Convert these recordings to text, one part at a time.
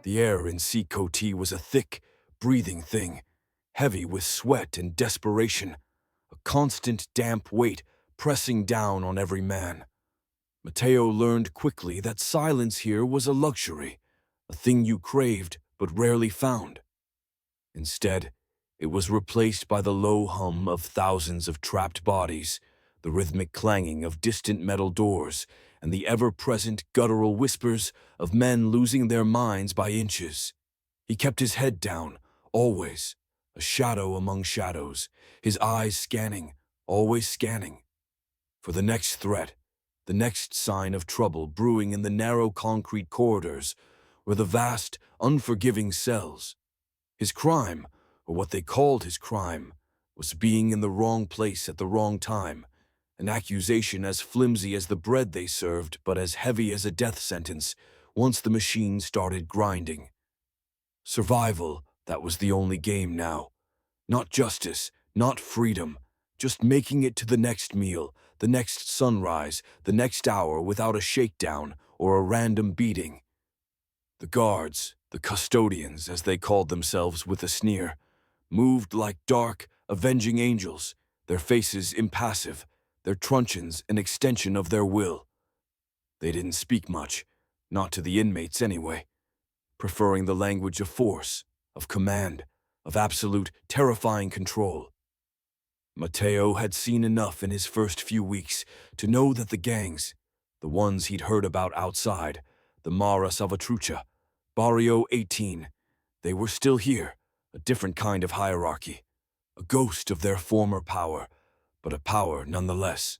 The air in CECOT was a thick, breathing thing, heavy with sweat and desperation, a constant damp weight pressing down on every man. Mateo learned quickly that silence here was a luxury, a thing you craved but rarely found. Instead, it was replaced by the low hum of thousands of trapped bodies, the rhythmic clanging of distant metal doors, and the ever-present guttural whispers of men losing their minds by inches. He kept his head down, always, a shadow among shadows, his eyes scanning, always scanning, for the next threat, the next sign of trouble brewing in the narrow concrete corridors were the vast, unforgiving cells. His crime, or what they called his crime, was being in the wrong place at the wrong time, an accusation as flimsy as the bread they served but as heavy as a death sentence once the machine started grinding. Survival, that was the only game now. Not justice, not freedom, just making it to the next meal, the next sunrise, the next hour without a shakedown or a random beating. The guards, the custodians, as they called themselves with a sneer, moved like dark, avenging angels, their faces impassive, their truncheons an extension of their will. They didn't speak much, not to the inmates anyway, preferring the language of force, of command, of absolute, terrifying control. Mateo had seen enough in his first few weeks to know that the gangs, the ones he'd heard about outside, the Mara Salvatrucha, Barrio 18, they were still here, a different kind of hierarchy, a ghost of their former power, but a power nonetheless.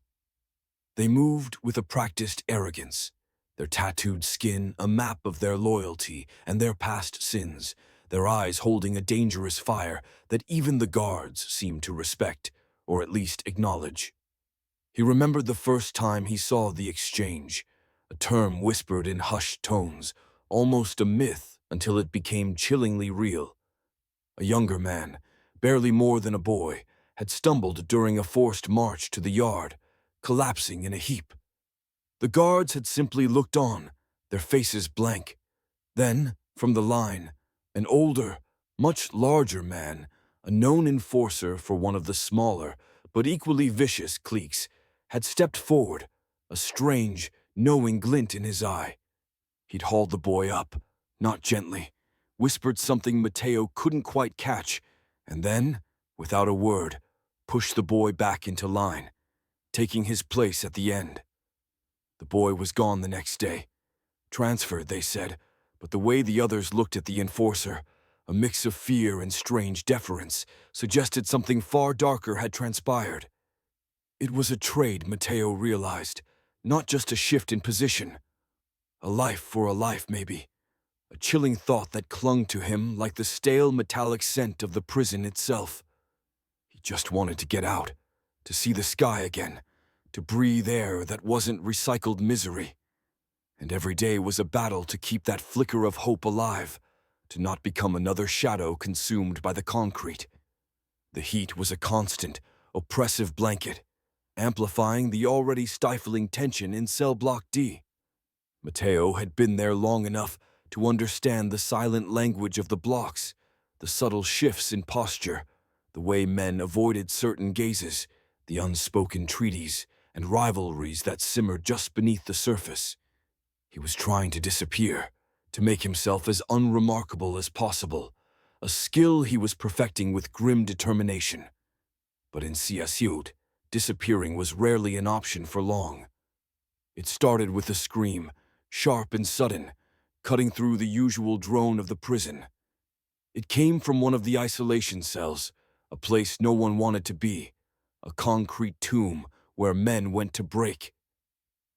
They moved with a practiced arrogance, their tattooed skin a map of their loyalty and their past sins, their eyes holding a dangerous fire that even the guards seemed to respect, or at least acknowledge. He remembered the first time he saw the exchange, a term whispered in hushed tones, almost a myth until it became chillingly real. A younger man, barely more than a boy, had stumbled during a forced march to the yard, collapsing in a heap. The guards had simply looked on, their faces blank. Then, from the line, an older, much larger man, a known enforcer for one of the smaller, but equally vicious cliques, had stepped forward, a strange, knowing glint in his eye. He'd hauled the boy up, not gently, whispered something Mateo couldn't quite catch, and then, without a word, pushed the boy back into line, taking his place at the end. The boy was gone the next day. Transferred, they said, but the way the others looked at the enforcer, a mix of fear and strange deference, suggested something far darker had transpired. It was a trade, Mateo realized, not just a shift in position. A life for a life, maybe. A chilling thought that clung to him like the stale metallic scent of the prison itself. He just wanted to get out, to see the sky again, to breathe air that wasn't recycled misery. And every day was a battle to keep that flicker of hope alive, to not become another shadow consumed by the concrete. The heat was a constant, oppressive blanket, amplifying the already stifling tension in cell block D. Mateo had been there long enough to understand the silent language of the blocks, the subtle shifts in posture, the way men avoided certain gazes, the unspoken treaties and rivalries that simmered just beneath the surface. He was trying to disappear, to make himself as unremarkable as possible, a skill he was perfecting with grim determination. But in CECOT, disappearing was rarely an option for long. It started with a scream, sharp and sudden, cutting through the usual drone of the prison. It came from one of the isolation cells, a place no one wanted to be, a concrete tomb where men went to break.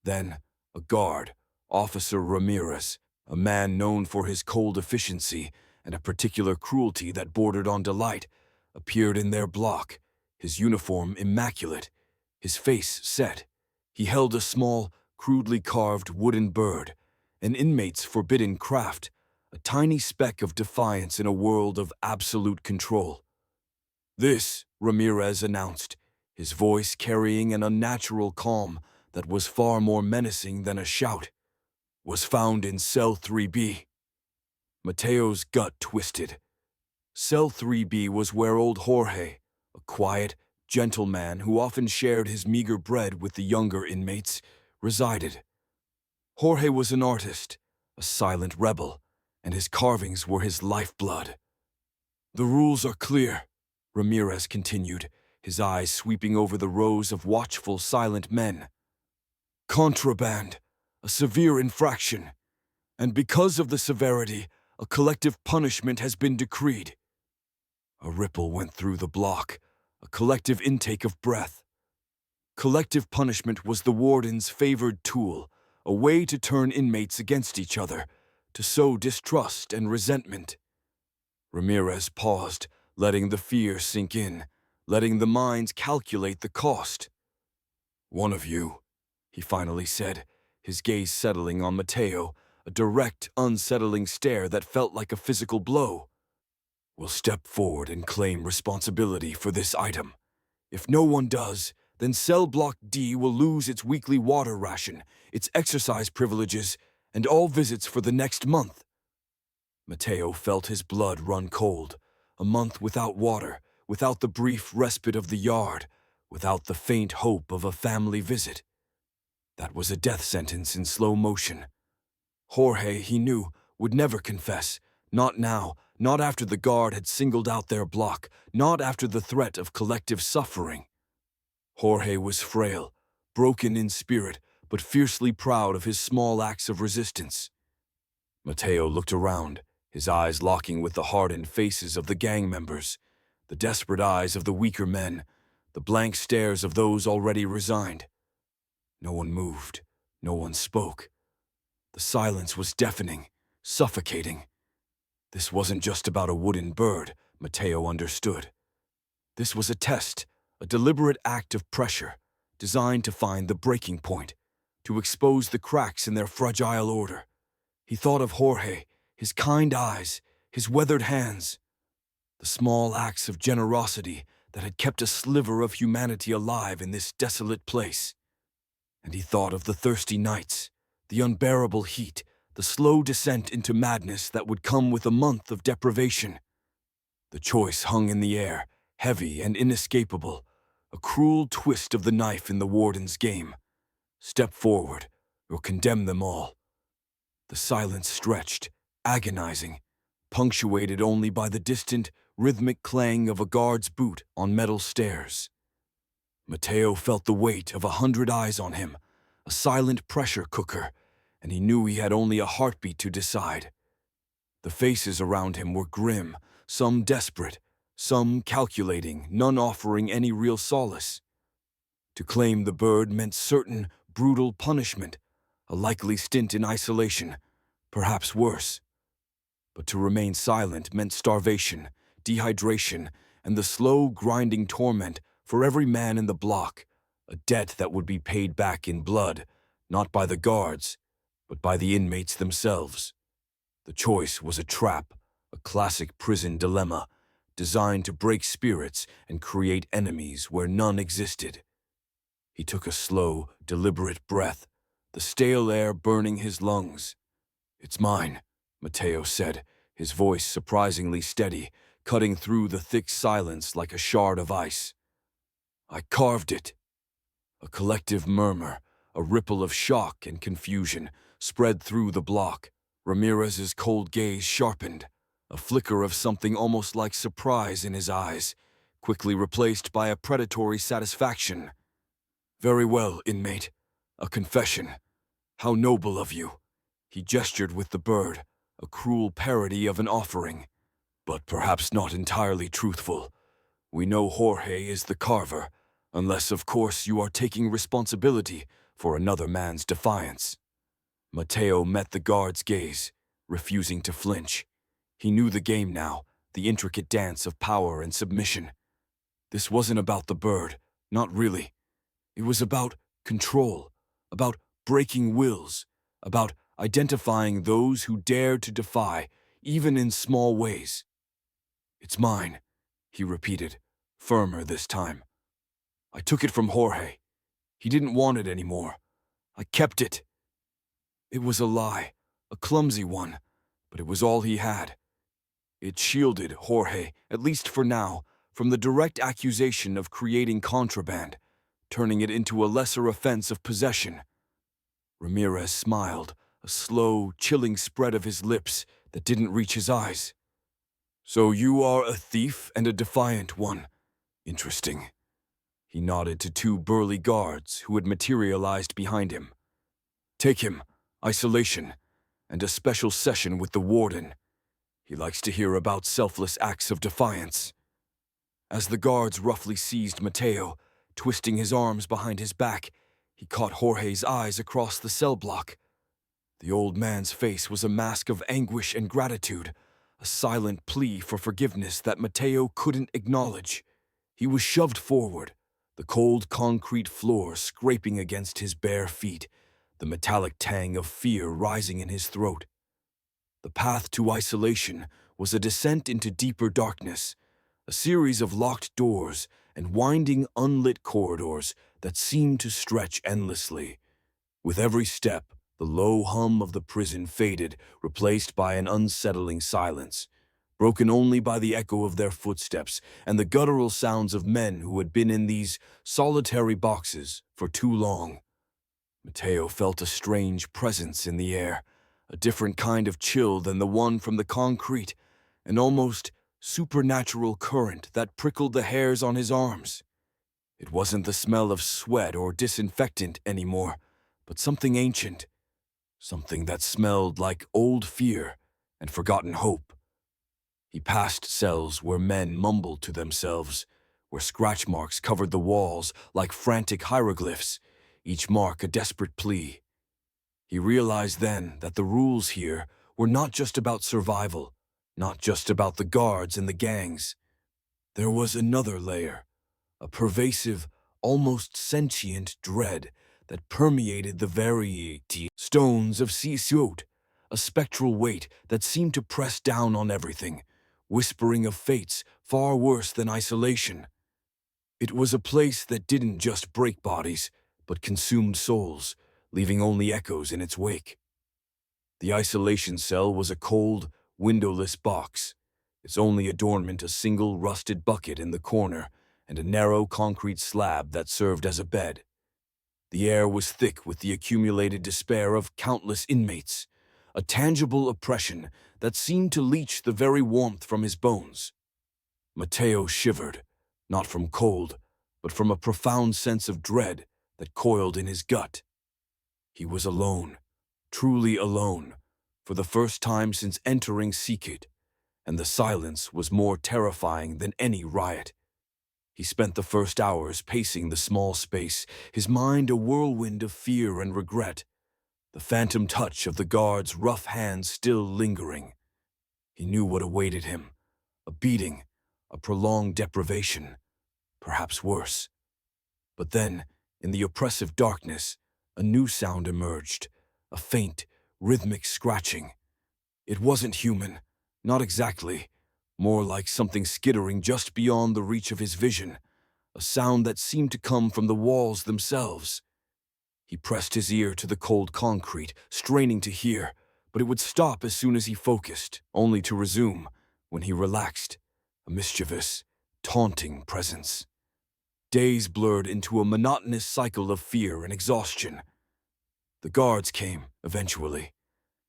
Then, a guard, Officer Ramirez, a man known for his cold efficiency and a particular cruelty that bordered on delight, appeared in their block, his uniform immaculate, his face set. He held a small, crudely carved wooden bird, an inmate's forbidden craft, a tiny speck of defiance in a world of absolute control. "This," Ramirez announced, his voice carrying an unnatural calm that was far more menacing than a shout, "was found in Cell 3B. Mateo's gut twisted. Cell 3B was where old Jorge, a quiet, gentle man who often shared his meager bread with the younger inmates, resided. Jorge was an artist, a silent rebel, and his carvings were his lifeblood. "The rules are clear," Ramirez continued, his eyes sweeping over the rows of watchful, silent men. "Contraband, a severe infraction, and because of the severity, a collective punishment has been decreed." A ripple went through the block, a collective intake of breath. Collective punishment was the warden's favored tool, a way to turn inmates against each other, to sow distrust and resentment. Ramirez paused, letting the fear sink in, letting the minds calculate the cost. "One of you," he finally said, his gaze settling on Mateo, a direct, unsettling stare that felt like a physical blow, "will step forward and claim responsibility for this item. If no one does, then Cell Block D will lose its weekly water ration, its exercise privileges, and all visits for the next month." Mateo felt his blood run cold. A month without water, without the brief respite of the yard, without the faint hope of a family visit. That was a death sentence in slow motion. Jorge, he knew, would never confess. Not now, not after the guard had singled out their block, not after the threat of collective suffering. Jorge was frail, broken in spirit, but fiercely proud of his small acts of resistance. Mateo looked around, his eyes locking with the hardened faces of the gang members, the desperate eyes of the weaker men, the blank stares of those already resigned. No one moved, no one spoke. The silence was deafening, suffocating. This wasn't just about a wooden bird, Mateo understood. This was a test, a deliberate act of pressure, designed to find the breaking point, to expose the cracks in their fragile order. He thought of Jorge, his kind eyes, his weathered hands, the small acts of generosity that had kept a sliver of humanity alive in this desolate place. And he thought of the thirsty nights, the unbearable heat, the slow descent into madness that would come with a month of deprivation. The choice hung in the air, heavy and inescapable, a cruel twist of the knife in the warden's game. Step forward, or condemn them all. The silence stretched, agonizing, punctuated only by the distant, rhythmic clang of a guard's boot on metal stairs. Mateo felt the weight of 100 eyes on him, a silent pressure cooker, and he knew he had only a heartbeat to decide. The faces around him were grim, some desperate, some calculating, none offering any real solace. To claim the bird meant certain, brutal punishment, a likely stint in isolation, perhaps worse. But to remain silent meant starvation, dehydration, and the slow, grinding torment for every man in the block, a debt that would be paid back in blood, not by the guards, but by the inmates themselves. The choice was a trap, a classic prison dilemma, designed to break spirits and create enemies where none existed. He took a slow, deliberate breath, the stale air burning his lungs. "It's mine," Mateo said, his voice surprisingly steady, cutting through the thick silence like a shard of ice. "I carved it." A collective murmur, a ripple of shock and confusion, spread through the block. Ramirez's cold gaze sharpened, a flicker of something almost like surprise in his eyes, quickly replaced by a predatory satisfaction. "Very well, inmate. A confession. How noble of you." He gestured with the bird, a cruel parody of an offering, "but perhaps not entirely truthful. We know Jorge is the carver, unless, of course, you are taking responsibility for another man's defiance." Mateo met the guard's gaze, refusing to flinch. He knew the game now, the intricate dance of power and submission. This wasn't about the bird, not really. It was about control, about breaking wills, about identifying those who dared to defy, even in small ways. "It's mine," he repeated, firmer this time. I took it from Jorge. He didn't want it anymore. I kept it. It was a lie, a clumsy one, but it was all he had. It shielded Jorge, at least for now, from the direct accusation of creating contraband, turning it into a lesser offense of possession. Ramirez smiled, a slow, chilling spread of his lips that didn't reach his eyes. So you are a thief and a defiant one. Interesting. He nodded to two burly guards who had materialized behind him. Take him, isolation, and a special session with the warden. He likes to hear about selfless acts of defiance. As the guards roughly seized Mateo, twisting his arms behind his back, he caught Jorge's eyes across the cell block. The old man's face was a mask of anguish and gratitude, a silent plea for forgiveness that Mateo couldn't acknowledge. He was shoved forward, the cold concrete floor scraping against his bare feet, the metallic tang of fear rising in his throat. The path to isolation was a descent into deeper darkness, a series of locked doors and winding unlit corridors that seemed to stretch endlessly. With every step, the low hum of the prison faded, replaced by an unsettling silence, broken only by the echo of their footsteps and the guttural sounds of men who had been in these solitary boxes for too long. Mateo felt a strange presence in the air, a different kind of chill than the one from the concrete, an almost supernatural current that prickled the hairs on his arms. It wasn't the smell of sweat or disinfectant anymore, but something ancient, something that smelled like old fear and forgotten hope. He passed cells where men mumbled to themselves, where scratch marks covered the walls like frantic hieroglyphs, each mark a desperate plea. He realized then that the rules here were not just about survival, not just about the guards and the gangs. There was another layer, a pervasive, almost sentient dread that permeated the very stones of CECOT, a spectral weight that seemed to press down on everything, whispering of fates far worse than isolation. It was a place that didn't just break bodies, but consumed souls, leaving only echoes in its wake. The isolation cell was a cold, windowless box, its only adornment a single rusted bucket in the corner and a narrow concrete slab that served as a bed. The air was thick with the accumulated despair of countless inmates, a tangible oppression that seemed to leach the very warmth from his bones. Mateo shivered, not from cold, but from a profound sense of dread that coiled in his gut. He was alone, truly alone, for the first time since entering CECOT, and the silence was more terrifying than any riot. He spent the first hours pacing the small space, his mind a whirlwind of fear and regret, the phantom touch of the guard's rough hands still lingering. He knew what awaited him, a beating, a prolonged deprivation, perhaps worse. But then, in the oppressive darkness, a new sound emerged, a faint, rhythmic scratching. It wasn't human, not exactly, more like something skittering just beyond the reach of his vision, a sound that seemed to come from the walls themselves. He pressed his ear to the cold concrete, straining to hear, but it would stop as soon as he focused, only to resume, when he relaxed, a mischievous, taunting presence. Days blurred into a monotonous cycle of fear and exhaustion. The guards came, eventually.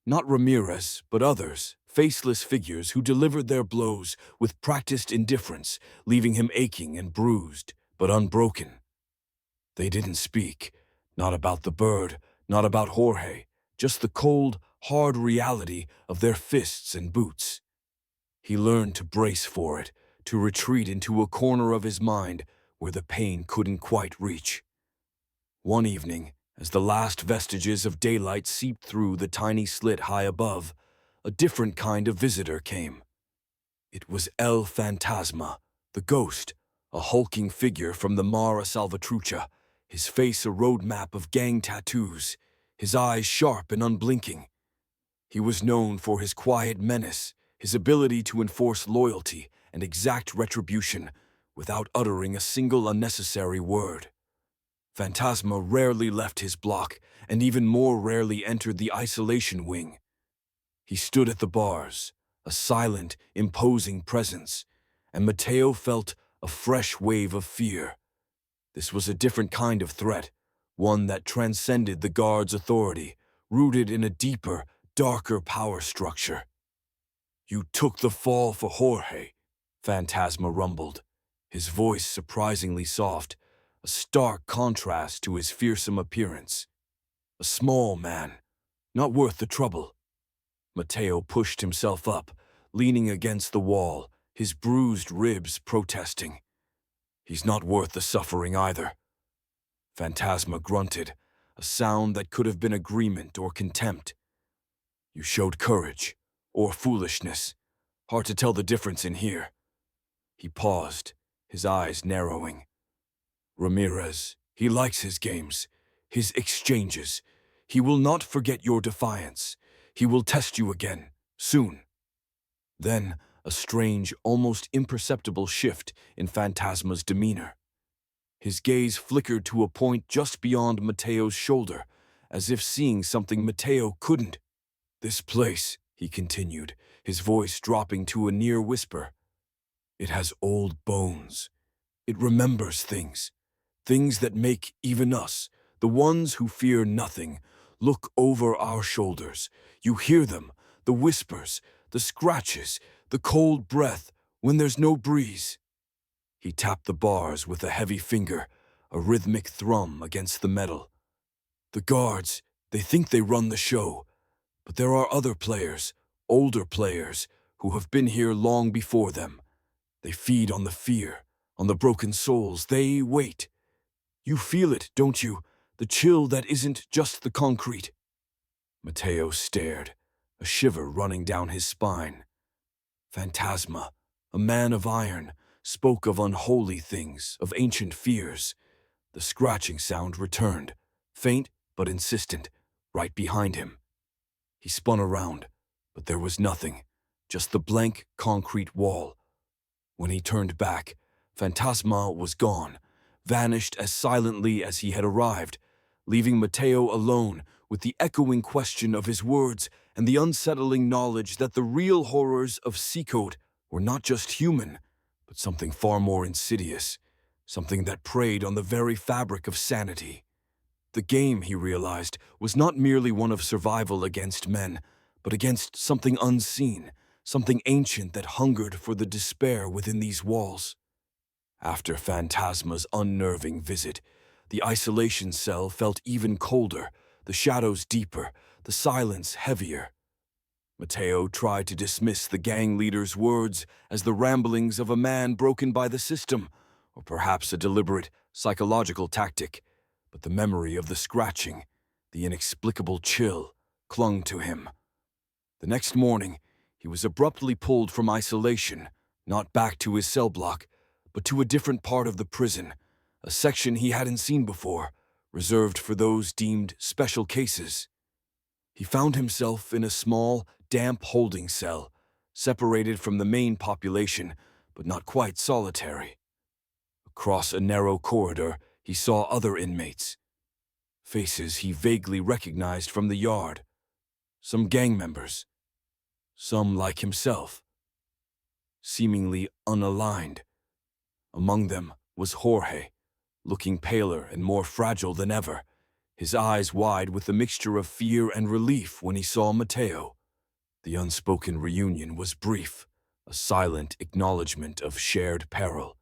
Not Ramirez, but others, faceless figures who delivered their blows with practiced indifference, leaving him aching and bruised, but unbroken. They didn't speak, not about the bird, not about Jorge, just the cold, hard reality of their fists and boots. He learned to brace for it, to retreat into a corner of his mind where the pain couldn't quite reach. One evening, as the last vestiges of daylight seeped through the tiny slit high above, a different kind of visitor came. It was El Fantasma, the ghost, a hulking figure from the Mara Salvatrucha, his face a road map of gang tattoos, his eyes sharp and unblinking. He was known for his quiet menace, his ability to enforce loyalty and exact retribution, without uttering a single unnecessary word. Phantasma rarely left his block, and even more rarely entered the isolation wing. He stood at the bars, a silent, imposing presence, and Mateo felt a fresh wave of fear. This was a different kind of threat, one that transcended the guard's authority, rooted in a deeper, darker power structure. "You took the fall for Jorge," Phantasma rumbled, his voice surprisingly soft, a stark contrast to his fearsome appearance. "A small man, not worth the trouble." Mateo pushed himself up, leaning against the wall, his bruised ribs protesting. "He's not worth the suffering either." Phantasma grunted, a sound that could have been agreement or contempt. "You showed courage, or foolishness. Hard to tell the difference in here." He paused, his eyes narrowing. "Ramirez, he likes his games, his exchanges. He will not forget your defiance. He will test you again, soon." Then, a strange, almost imperceptible shift in Phantasma's demeanor. His gaze flickered to a point just beyond Mateo's shoulder, as if seeing something Mateo couldn't. "This place," he continued, his voice dropping to a near whisper, "it has old bones. It remembers things. Things that make even us, the ones who fear nothing, look over our shoulders. You hear them, the whispers, the scratches, the cold breath when there's no breeze." He tapped the bars with a heavy finger, a rhythmic thrum against the metal. "The guards, they think they run the show, but there are other players, older players, who have been here long before them. They feed on the fear, on the broken souls. They wait. You feel it, don't you? The chill that isn't just the concrete." Mateo stared, a shiver running down his spine. Phantasma, a man of iron, spoke of unholy things, of ancient fears. The scratching sound returned, faint but insistent, right behind him. He spun around, but there was nothing, just the blank concrete wall. When he turned back, Phantasma was gone, vanished as silently as he had arrived, leaving Mateo alone with the echoing question of his words and the unsettling knowledge that the real horrors of CECOT were not just human, but something far more insidious, something that preyed on the very fabric of sanity. The game, he realized, was not merely one of survival against men, but against something unseen, something ancient that hungered for the despair within these walls. After Phantasma's unnerving visit, the isolation cell felt even colder, the shadows deeper, the silence heavier. Mateo tried to dismiss the gang leader's words as the ramblings of a man broken by the system, or perhaps a deliberate psychological tactic, but the memory of the scratching, the inexplicable chill, clung to him. The next morning, he was abruptly pulled from isolation, not back to his cell block, but to a different part of the prison, a section he hadn't seen before, reserved for those deemed special cases. He found himself in a small, damp holding cell, separated from the main population, but not quite solitary. Across a narrow corridor, he saw other inmates. Faces he vaguely recognized from the yard. Some gang members. Some like himself. Seemingly unaligned. Among them was Jorge, looking paler and more fragile than ever, his eyes wide with a mixture of fear and relief when he saw Mateo. The unspoken reunion was brief, a silent acknowledgement of shared peril.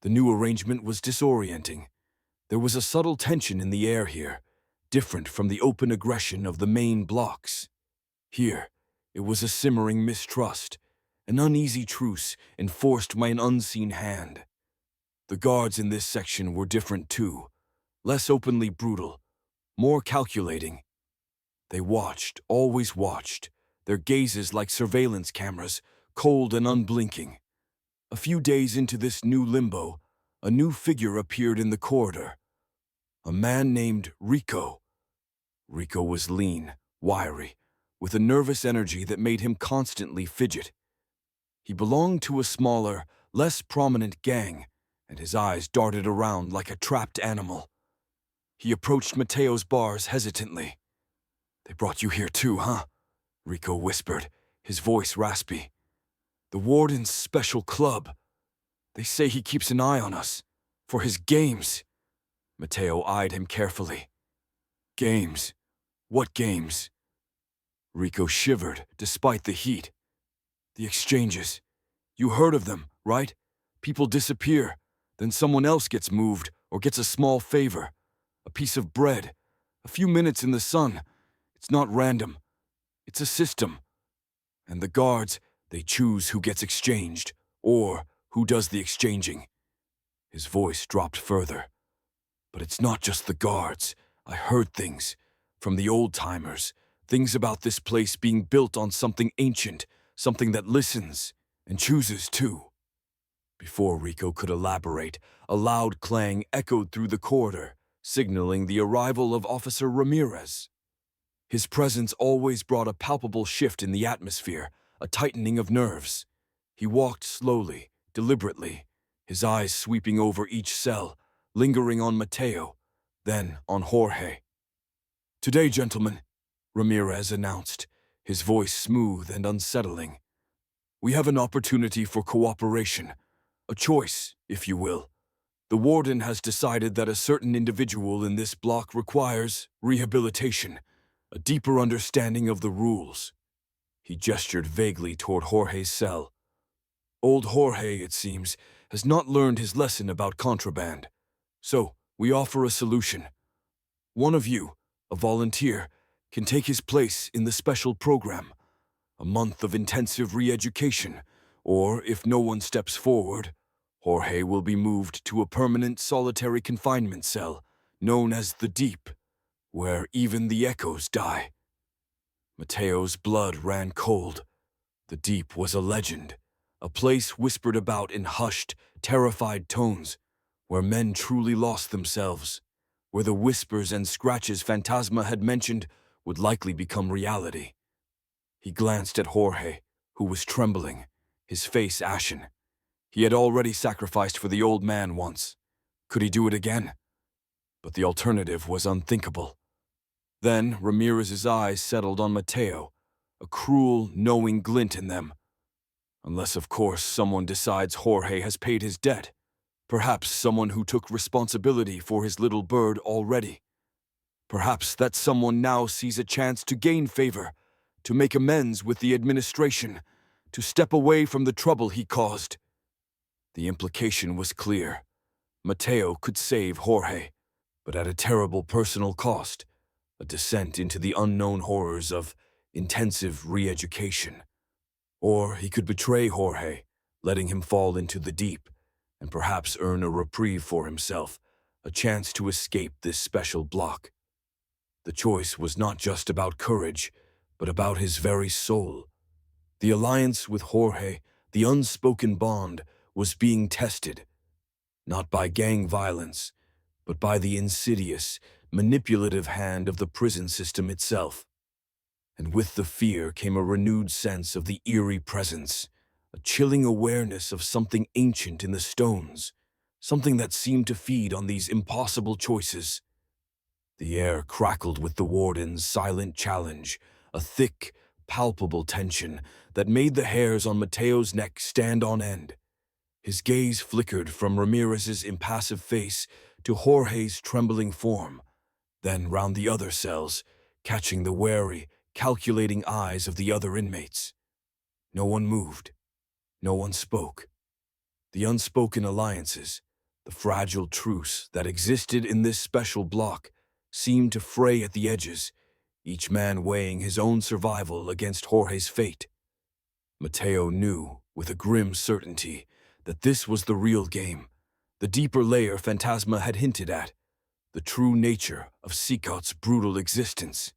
The new arrangement was disorienting. There was a subtle tension in the air here, different from the open aggression of the main blocks. Here, it was a simmering mistrust, an uneasy truce enforced by an unseen hand. The guards in this section were different too, less openly brutal, more calculating. They watched, always watched, their gazes like surveillance cameras, cold and unblinking. A few days into this new limbo, a new figure appeared in the corridor. A man named Rico. Rico was lean, wiry, with a nervous energy that made him constantly fidget. He belonged to a smaller, less prominent gang, and his eyes darted around like a trapped animal. He approached Mateo's bars hesitantly. "They brought you here too, huh?" Rico whispered, his voice raspy. "The Warden's special club. They say he keeps an eye on us. For his games." Mateo eyed him carefully. "Games? What games?" Rico shivered, despite the heat. "The exchanges. You heard of them, right? People disappear, then someone else gets moved or gets a small favor. A piece of bread, a few minutes in the sun. It's not random. It's a system. And the guards, they choose who gets exchanged, or who does the exchanging." His voice dropped further. "But it's not just the guards. I heard things from the old-timers, things about this place being built on something ancient, something that listens and chooses too." Before Rico could elaborate, a loud clang echoed through the corridor, signaling the arrival of Officer Ramirez. His presence always brought a palpable shift in the atmosphere, a tightening of nerves. He walked slowly, deliberately, his eyes sweeping over each cell, lingering on Mateo, then on Jorge. "Today, gentlemen," Ramirez announced, his voice smooth and unsettling, "we have an opportunity for cooperation, a choice, if you will. The Warden has decided that a certain individual in this block requires rehabilitation, a deeper understanding of the rules." He gestured vaguely toward Jorge's cell. "Old Jorge, it seems, has not learned his lesson about contraband. So, we offer a solution. One of you, a volunteer, can take his place in the special program. A month of intensive re-education, or if no one steps forward, Jorge will be moved to a permanent solitary confinement cell known as the Deep, where even the echoes die." Mateo's blood ran cold. The Deep was a legend, a place whispered about in hushed, terrified tones, where men truly lost themselves, where the whispers and scratches Phantasma had mentioned would likely become reality. He glanced at Jorge, who was trembling, his face ashen. He had already sacrificed for the old man once. Could he do it again? But the alternative was unthinkable. Then Ramirez's eyes settled on Mateo, a cruel, knowing glint in them. Unless, of course, someone decides Jorge has paid his debt. Perhaps someone who took responsibility for his little bird already. Perhaps that someone now sees a chance to gain favor, to make amends with the administration, to step away from the trouble he caused. The implication was clear. Mateo could save Jorge, but at a terrible personal cost, a descent into the unknown horrors of intensive re-education. Or he could betray Jorge, letting him fall into the deep, and perhaps earn a reprieve for himself, a chance to escape this special block. The choice was not just about courage, but about his very soul. The alliance with Jorge, the unspoken bond, was being tested, not by gang violence, but by the insidious, manipulative hand of the prison system itself. And with the fear came a renewed sense of the eerie presence, a chilling awareness of something ancient in the stones, something that seemed to feed on these impossible choices. The air crackled with the Warden's silent challenge, a thick, palpable tension that made the hairs on Mateo's neck stand on end. His gaze flickered from Ramirez's impassive face to Jorge's trembling form, then round the other cells, catching the wary, calculating eyes of the other inmates. No one moved. No one spoke. The unspoken alliances, the fragile truce that existed in this special block, seemed to fray at the edges, each man weighing his own survival against Jorge's fate. Mateo knew, with a grim certainty, that this was the real game, the deeper layer Phantasma had hinted at, the true nature of CECOT's brutal existence.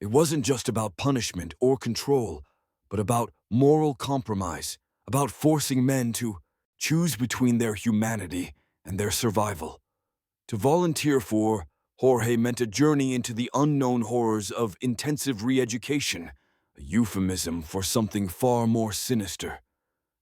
It wasn't just about punishment or control, but about moral compromise, about forcing men to choose between their humanity and their survival. To volunteer for Jorge meant a journey into the unknown horrors of intensive re-education, a euphemism for something far more sinister.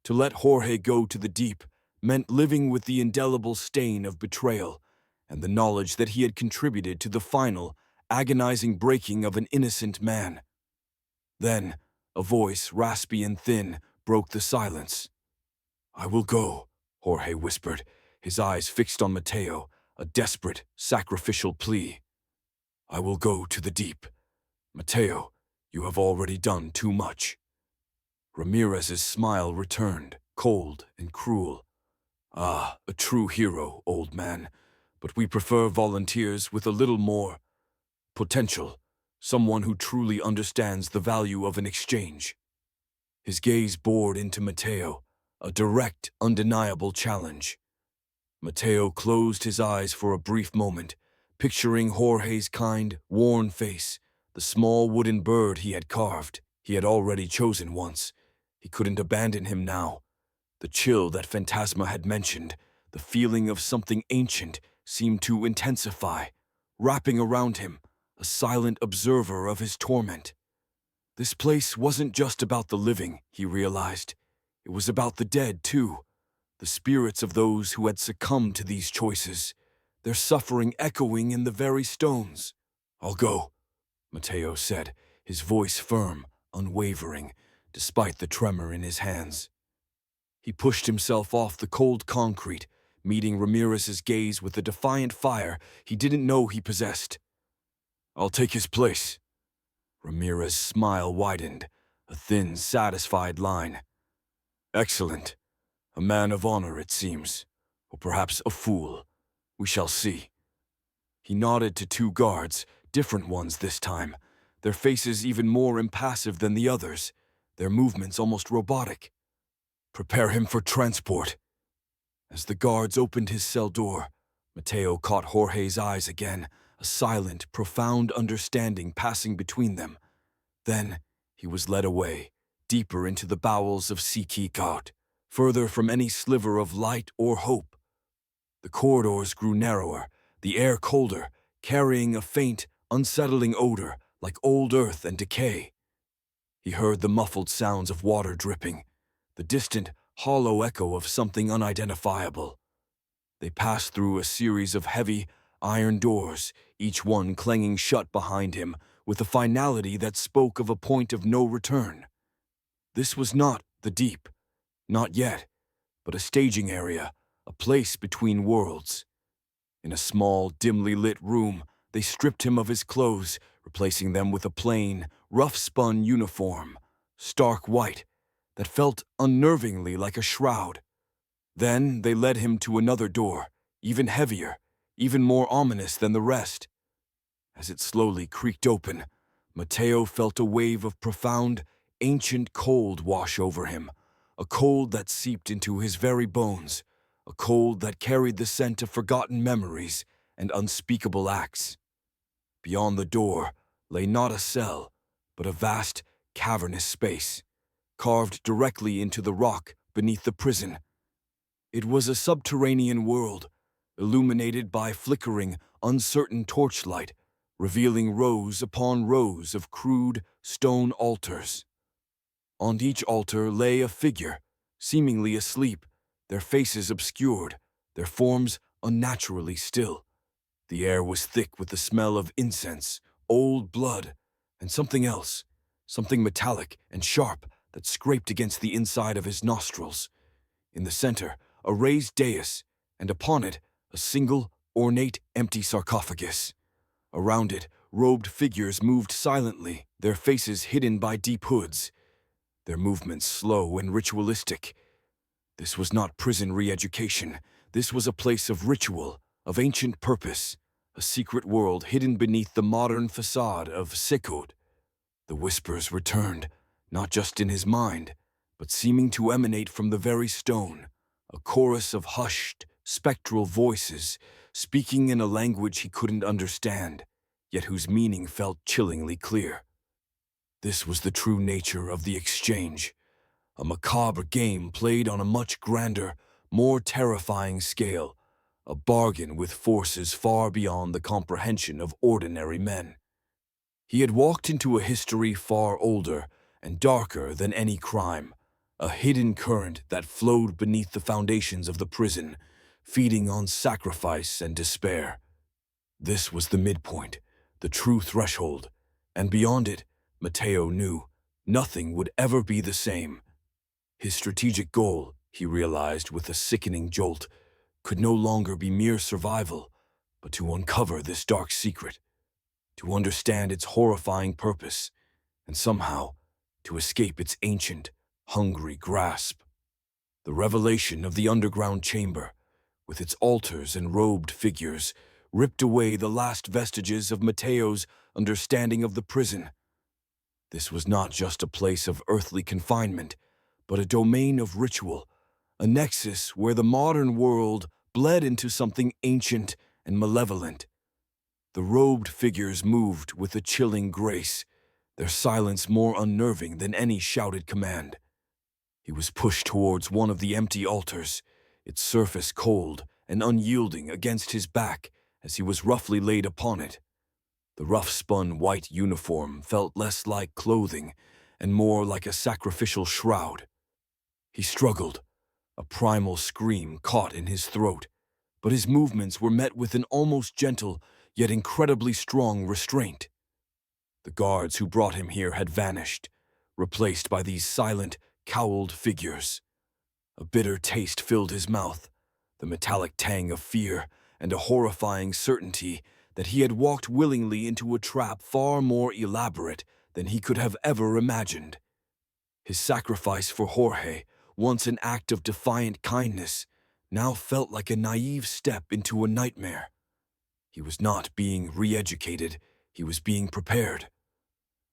To let Jorge go to the deep meant living with the indelible stain of betrayal and the knowledge that he had contributed to the final, agonizing breaking of an innocent man. Then, a voice, raspy and thin, broke the silence. "I will go," Jorge whispered, his eyes fixed on Mateo, a desperate, sacrificial plea. "I will go to the deep. Mateo, you have already done too much." Ramirez's smile returned, cold and cruel. "Ah, a true hero, old man, but we prefer volunteers with a little more potential, someone who truly understands the value of an exchange." His gaze bored into Mateo, a direct, undeniable challenge. Mateo closed his eyes for a brief moment, picturing Jorge's kind, worn face, the small wooden bird he had carved. He had already chosen once. He couldn't abandon him now. The chill that Phantasma had mentioned, the feeling of something ancient, seemed to intensify, wrapping around him, a silent observer of his torment. This place wasn't just about the living, he realized. It was about the dead, too. The spirits of those who had succumbed to these choices, their suffering echoing in the very stones. "I'll go," Mateo said, his voice firm, unwavering, despite the tremor in his hands. He pushed himself off the cold concrete, meeting Ramirez's gaze with a defiant fire he didn't know he possessed. "I'll take his place." Ramirez's smile widened, a thin, satisfied line. "Excellent. A man of honor, it seems. Or perhaps a fool. We shall see." He nodded to two guards, different ones this time, their faces even more impassive than the others, their movements almost robotic. "Prepare him for transport." As the guards opened his cell door, Mateo caught Jorge's eyes again, a silent, profound understanding passing between them. Then he was led away, deeper into the bowels of CECOT, further from any sliver of light or hope. The corridors grew narrower, the air colder, carrying a faint, unsettling odor like old earth and decay. He heard the muffled sounds of water dripping, the distant, hollow echo of something unidentifiable. They passed through a series of heavy, iron doors, each one clanging shut behind him with a finality that spoke of a point of no return. This was not the deep, not yet, but a staging area, a place between worlds. In a small, dimly lit room, they stripped him of his clothes, replacing them with a plain, rough-spun uniform, stark white, that felt unnervingly like a shroud. Then they led him to another door, even heavier, even more ominous than the rest. As it slowly creaked open, Mateo felt a wave of profound, ancient cold wash over him, a cold that seeped into his very bones, a cold that carried the scent of forgotten memories and unspeakable acts. Beyond the door lay not a cell, but a vast, cavernous space, carved directly into the rock beneath the prison. It was a subterranean world, illuminated by flickering, uncertain torchlight, revealing rows upon rows of crude stone altars. On each altar lay a figure, seemingly asleep, their faces obscured, their forms unnaturally still. The air was thick with the smell of incense, old blood, and something else, something metallic and sharp that scraped against the inside of his nostrils. In the center, a raised dais, and upon it, a single, ornate, empty sarcophagus. Around it, robed figures moved silently, their faces hidden by deep hoods, their movements slow and ritualistic. This was not prison re-education. This was a place of ritual, of ancient purpose, a secret world hidden beneath the modern facade of CECOT. The whispers returned, not just in his mind, but seeming to emanate from the very stone, a chorus of hushed, spectral voices, speaking in a language he couldn't understand, yet whose meaning felt chillingly clear. This was the true nature of the exchange, a macabre game played on a much grander, more terrifying scale, a bargain with forces far beyond the comprehension of ordinary men. He had walked into a history far older and darker than any crime, a hidden current that flowed beneath the foundations of the prison, feeding on sacrifice and despair. This was the midpoint, the true threshold, and beyond it, Mateo knew, nothing would ever be the same. His strategic goal, he realized with a sickening jolt, could no longer be mere survival, but to uncover this dark secret, to understand its horrifying purpose, and somehow to escape its ancient, hungry grasp. The revelation of the underground chamber, with its altars and robed figures, ripped away the last vestiges of Mateo's understanding of the prison. This was not just a place of earthly confinement, but a domain of ritual, a nexus where the modern world bled into something ancient and malevolent. The robed figures moved with a chilling grace, their silence more unnerving than any shouted command. He was pushed towards one of the empty altars, its surface cold and unyielding against his back as he was roughly laid upon it. The rough-spun white uniform felt less like clothing and more like a sacrificial shroud. He struggled, a primal scream caught in his throat, but his movements were met with an almost gentle, yet incredibly strong restraint. The guards who brought him here had vanished, replaced by these silent, cowled figures. A bitter taste filled his mouth, the metallic tang of fear and a horrifying certainty that he had walked willingly into a trap far more elaborate than he could have ever imagined. His sacrifice for Jorge, once an act of defiant kindness, now felt like a naive step into a nightmare. He was not being re-educated, he was being prepared.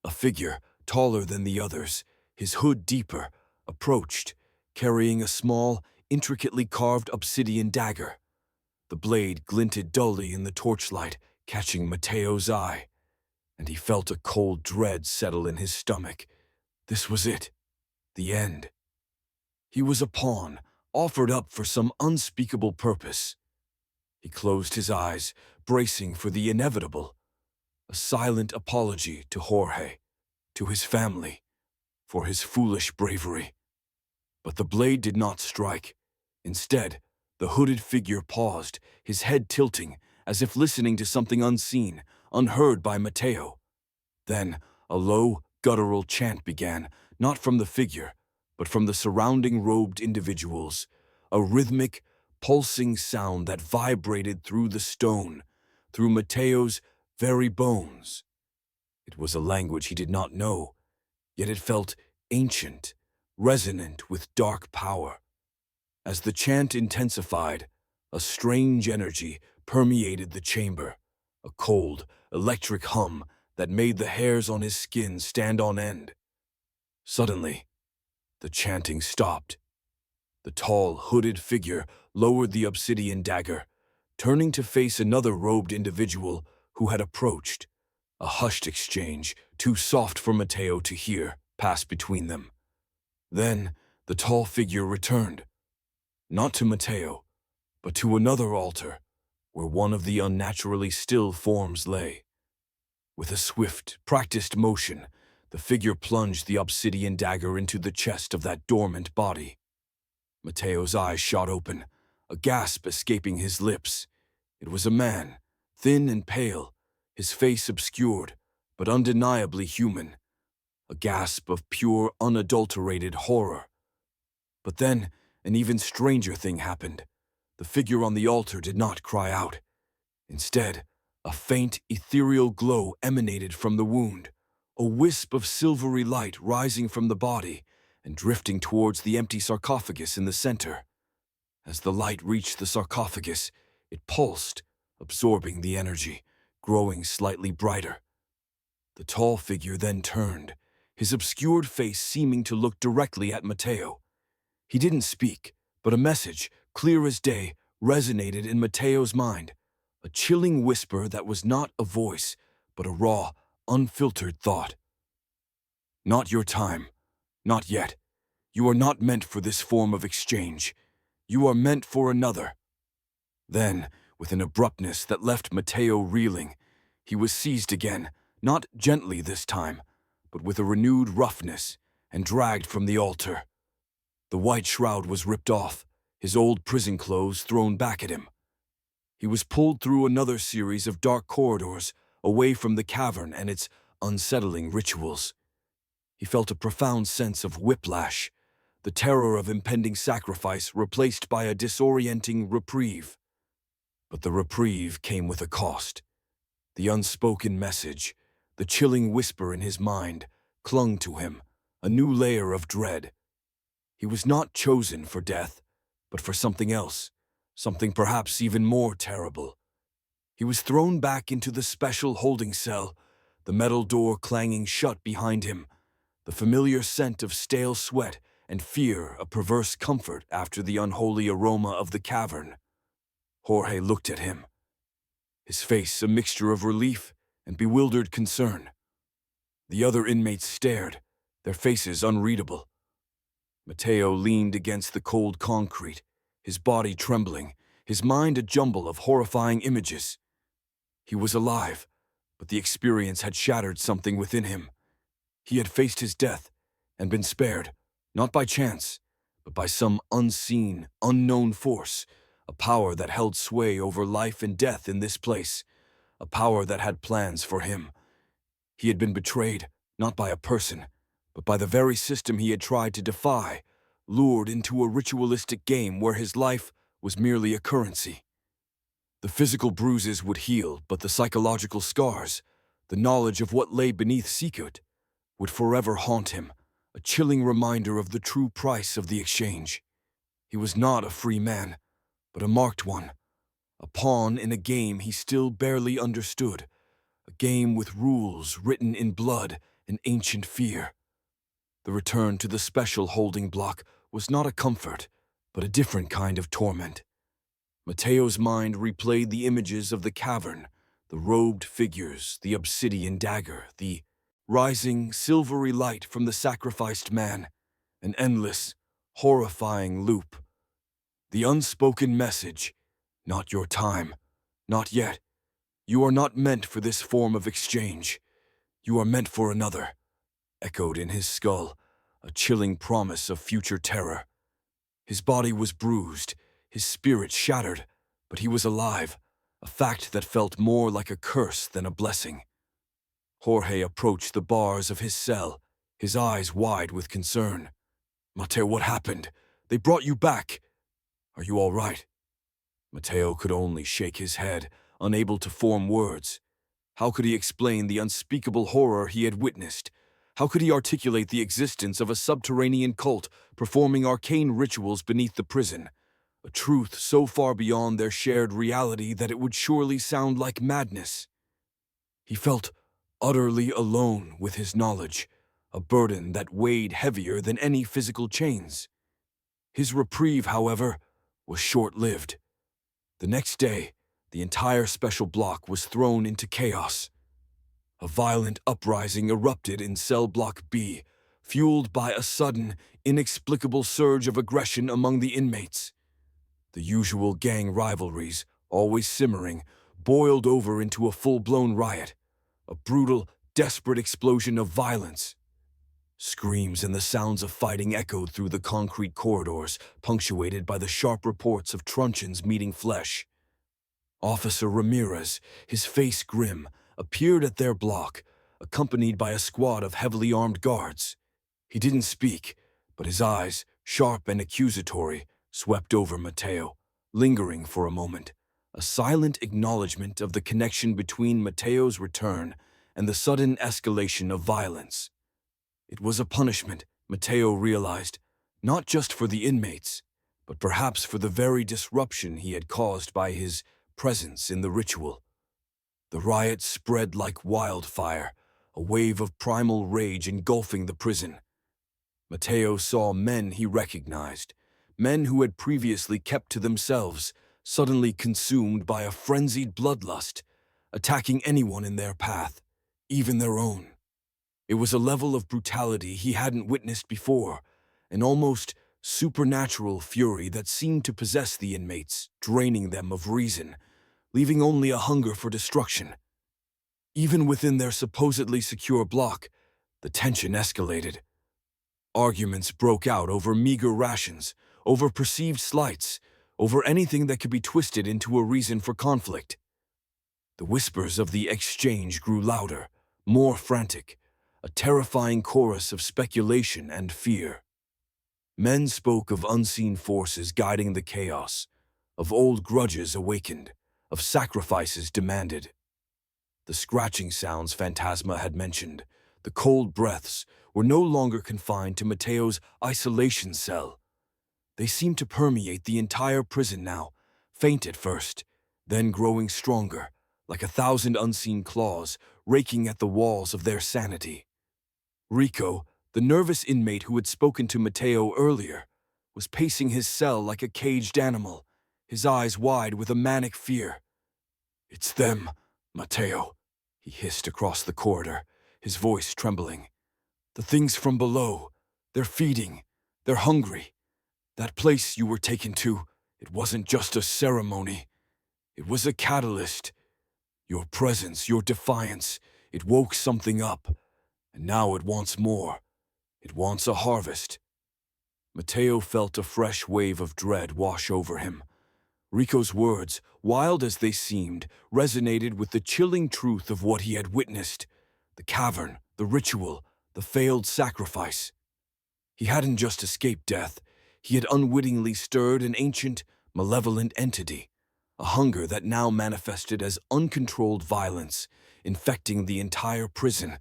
A figure, taller than the others, his hood deeper, approached, carrying a small, intricately carved obsidian dagger. The blade glinted dully in the torchlight, catching Mateo's eye, and he felt a cold dread settle in his stomach. This was it, the end. He was a pawn, offered up for some unspeakable purpose. He closed his eyes, bracing for the inevitable, a silent apology to Jorge, to his family, for his foolish bravery. But the blade did not strike. Instead, the hooded figure paused, his head tilting, as if listening to something unseen, unheard by Mateo. Then, a low, guttural chant began, not from the figure, but from the surrounding robed individuals, a rhythmic, pulsing sound that vibrated through the stone, through Mateo's very bones. It was a language he did not know, yet it felt ancient, resonant with dark power. As the chant intensified, a strange energy permeated the chamber, a cold, electric hum that made the hairs on his skin stand on end. Suddenly, the chanting stopped. The tall, hooded figure lowered the obsidian dagger, turning to face another robed individual who had approached. A hushed exchange, too soft for Mateo to hear, passed between them. Then, the tall figure returned, not to Mateo, but to another altar, where one of the unnaturally still forms lay. With a swift, practiced motion, the figure plunged the obsidian dagger into the chest of that dormant body. Mateo's eyes shot open, a gasp escaping his lips. It was a man, thin and pale, his face obscured, but undeniably human. A gasp of pure, unadulterated horror. But then, an even stranger thing happened. The figure on the altar did not cry out. Instead, a faint, ethereal glow emanated from the wound, a wisp of silvery light rising from the body and drifting towards the empty sarcophagus in the center. As the light reached the sarcophagus, it pulsed, absorbing the energy, growing slightly brighter. The tall figure then turned, his obscured face seeming to look directly at Mateo. He didn't speak, but a message, clear as day, resonated in Mateo's mind, a chilling whisper that was not a voice, but a raw, unfiltered thought. Not your time. Not yet. You are not meant for this form of exchange. You are meant for another. Then, with an abruptness that left Mateo reeling, he was seized again, not gently this time, but with a renewed roughness, and dragged from the altar. The white shroud was ripped off, his old prison clothes thrown back at him. He was pulled through another series of dark corridors, away from the cavern and its unsettling rituals. He felt a profound sense of whiplash, the terror of impending sacrifice replaced by a disorienting reprieve. But the reprieve came with a cost. The unspoken message, the chilling whisper in his mind, clung to him, a new layer of dread. He was not chosen for death, but for something else, something perhaps even more terrible. He was thrown back into the special holding cell, the metal door clanging shut behind him, the familiar scent of stale sweat and fear a perverse comfort after the unholy aroma of the cavern. Jorge looked at him, his face a mixture of relief and bewildered concern. The other inmates stared, their faces unreadable. Mateo leaned against the cold concrete, his body trembling, his mind a jumble of horrifying images. He was alive, but the experience had shattered something within him. He had faced his death and been spared, not by chance, but by some unseen, unknown force, a power that held sway over life and death in this place, a power that had plans for him. He had been betrayed, not by a person, but by the very system he had tried to defy, lured into a ritualistic game where his life was merely a currency. The physical bruises would heal, but the psychological scars, the knowledge of what lay beneath CECOT, would forever haunt him, a chilling reminder of the true price of the exchange. He was not a free man, but a marked one, a pawn in a game he still barely understood, a game with rules written in blood and ancient fear. The return to the special holding block was not a comfort, but a different kind of torment. Mateo's mind replayed the images of the cavern, the robed figures, the obsidian dagger, the rising silvery light from the sacrificed man, an endless, horrifying loop. The unspoken message, not your time, not yet. You are not meant for this form of exchange. You are meant for another, echoed in his skull, a chilling promise of future terror. His body was bruised, his spirit shattered, but he was alive, a fact that felt more like a curse than a blessing. Jorge approached the bars of his cell, his eyes wide with concern. Mateo, what happened? They brought you back. Are you all right? Mateo could only shake his head, unable to form words. How could he explain the unspeakable horror he had witnessed? How could he articulate the existence of a subterranean cult performing arcane rituals beneath the prison? A truth so far beyond their shared reality that it would surely sound like madness. He felt utterly alone with his knowledge, a burden that weighed heavier than any physical chains. His reprieve, however, was short-lived. The next day, the entire special block was thrown into chaos. A violent uprising erupted in Cell Block B, fueled by a sudden, inexplicable surge of aggression among the inmates. The usual gang rivalries, always simmering, boiled over into a full-blown riot, a brutal, desperate explosion of violence. Screams and the sounds of fighting echoed through the concrete corridors, punctuated by the sharp reports of truncheons meeting flesh. Officer Ramirez, his face grim, appeared at their block, accompanied by a squad of heavily armed guards. He didn't speak, but his eyes, sharp and accusatory, swept over Mateo, lingering for a moment, a silent acknowledgement of the connection between Mateo's return and the sudden escalation of violence. It was a punishment, Mateo realized, not just for the inmates, but perhaps for the very disruption he had caused by his presence in the ritual. The riot spread like wildfire, a wave of primal rage engulfing the prison. Mateo saw men he recognized, men who had previously kept to themselves, suddenly consumed by a frenzied bloodlust, attacking anyone in their path, even their own. It was a level of brutality he hadn't witnessed before, an almost supernatural fury that seemed to possess the inmates, draining them of reason, leaving only a hunger for destruction. Even within their supposedly secure block, the tension escalated. Arguments broke out over meager rations, over perceived slights, over anything that could be twisted into a reason for conflict. The whispers of the exchange grew louder, more frantic, a terrifying chorus of speculation and fear. Men spoke of unseen forces guiding the chaos, of old grudges awakened, of sacrifices demanded. The scratching sounds Phantasma had mentioned, the cold breaths, were no longer confined to Mateo's isolation cell. They seemed to permeate the entire prison now, faint at first, then growing stronger, like 1,000 unseen claws raking at the walls of their sanity. Rico, the nervous inmate who had spoken to Mateo earlier, was pacing his cell like a caged animal, his eyes wide with a manic fear. "It's them, Mateo," he hissed across the corridor, his voice trembling. "The things from below, they're feeding, they're hungry. That place you were taken to, it wasn't just a ceremony. It was a catalyst. Your presence, your defiance, it woke something up. And now it wants more. It wants a harvest." Mateo felt a fresh wave of dread wash over him. Rico's words, wild as they seemed, resonated with the chilling truth of what he had witnessed. The cavern, the ritual, the failed sacrifice. He hadn't just escaped death. He had unwittingly stirred an ancient, malevolent entity, a hunger that now manifested as uncontrolled violence, infecting the entire prison.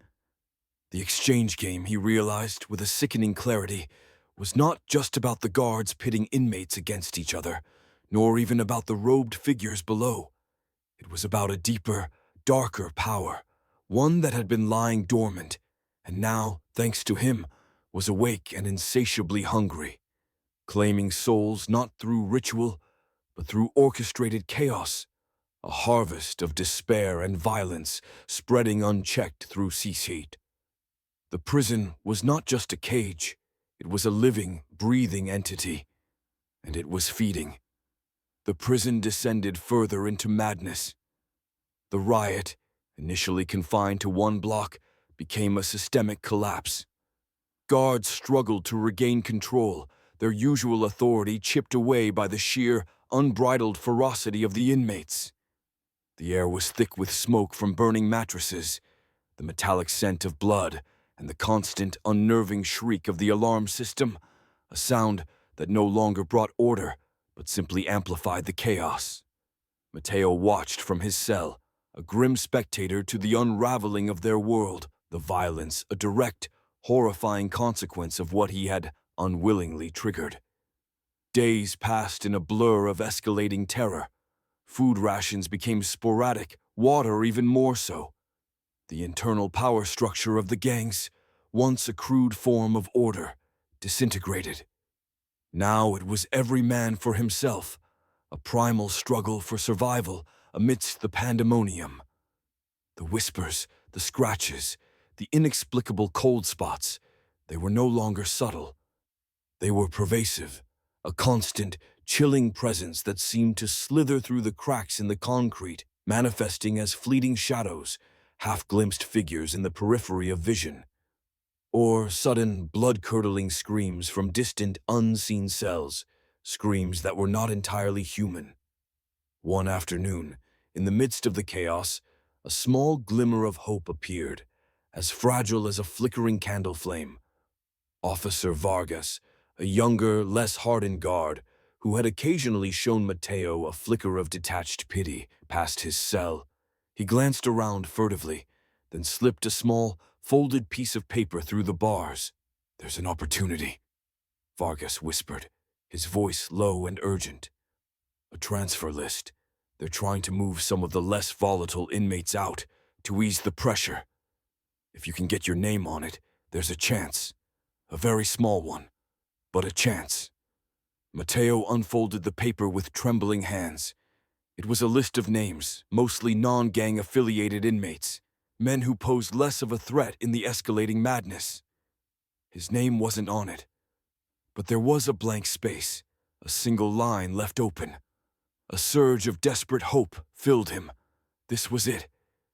The exchange game, he realized with a sickening clarity, was not just about the guards pitting inmates against each other, nor even about the robed figures below. It was about a deeper, darker power, one that had been lying dormant, and now, thanks to him, was awake and insatiably hungry, claiming souls not through ritual, but through orchestrated chaos, a harvest of despair and violence spreading unchecked through CECOT. The prison was not just a cage, it was a living, breathing entity, and it was feeding. The prison descended further into madness. The riot, initially confined to one block, became a systemic collapse. Guards struggled to regain control, their usual authority chipped away by the sheer, unbridled ferocity of the inmates. The air was thick with smoke from burning mattresses, the metallic scent of blood, and the constant, unnerving shriek of the alarm system, a sound that no longer brought order, but simply amplified the chaos. Mateo watched from his cell, a grim spectator to the unraveling of their world, the violence a direct, horrifying consequence of what he had unwillingly triggered. Days passed in a blur of escalating terror. Food rations became sporadic, water even more so. The internal power structure of the gangs, once a crude form of order, disintegrated. Now it was every man for himself, a primal struggle for survival amidst the pandemonium. The whispers, the scratches, the inexplicable cold spots, they were no longer subtle. They were pervasive, a constant, chilling presence that seemed to slither through the cracks in the concrete, manifesting as fleeting shadows, half-glimpsed figures in the periphery of vision, or sudden, blood-curdling screams from distant, unseen cells, screams that were not entirely human. One afternoon, in the midst of the chaos, a small glimmer of hope appeared, as fragile as a flickering candle flame. Officer Vargas, a younger, less hardened guard, who had occasionally shown Mateo a flicker of detached pity, passed his cell. He glanced around furtively, then slipped a small, folded piece of paper through the bars. "There's an opportunity," Vargas whispered, his voice low and urgent. "A transfer list. They're trying to move some of the less volatile inmates out to ease the pressure. If you can get your name on it, there's a chance. A very small one, but a chance." Mateo unfolded the paper with trembling hands. It was a list of names, mostly non-gang affiliated inmates, men who posed less of a threat in the escalating madness. His name wasn't on it, but there was a blank space, a single line left open. A surge of desperate hope filled him. This was it,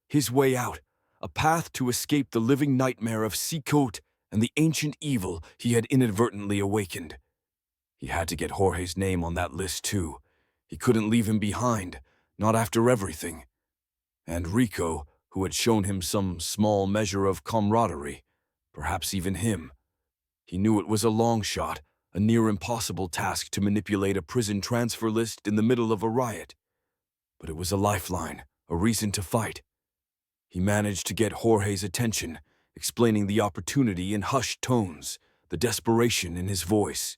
his way out, a path to escape the living nightmare of CECOT and the ancient evil he had inadvertently awakened. He had to get Jorge's name on that list too. He couldn't leave him behind, not after everything. And Rico, who had shown him some small measure of camaraderie, perhaps even him. He knew it was a long shot, a near impossible task to manipulate a prison transfer list in the middle of a riot. But it was a lifeline, a reason to fight. He managed to get Jorge's attention, explaining the opportunity in hushed tones, the desperation in his voice.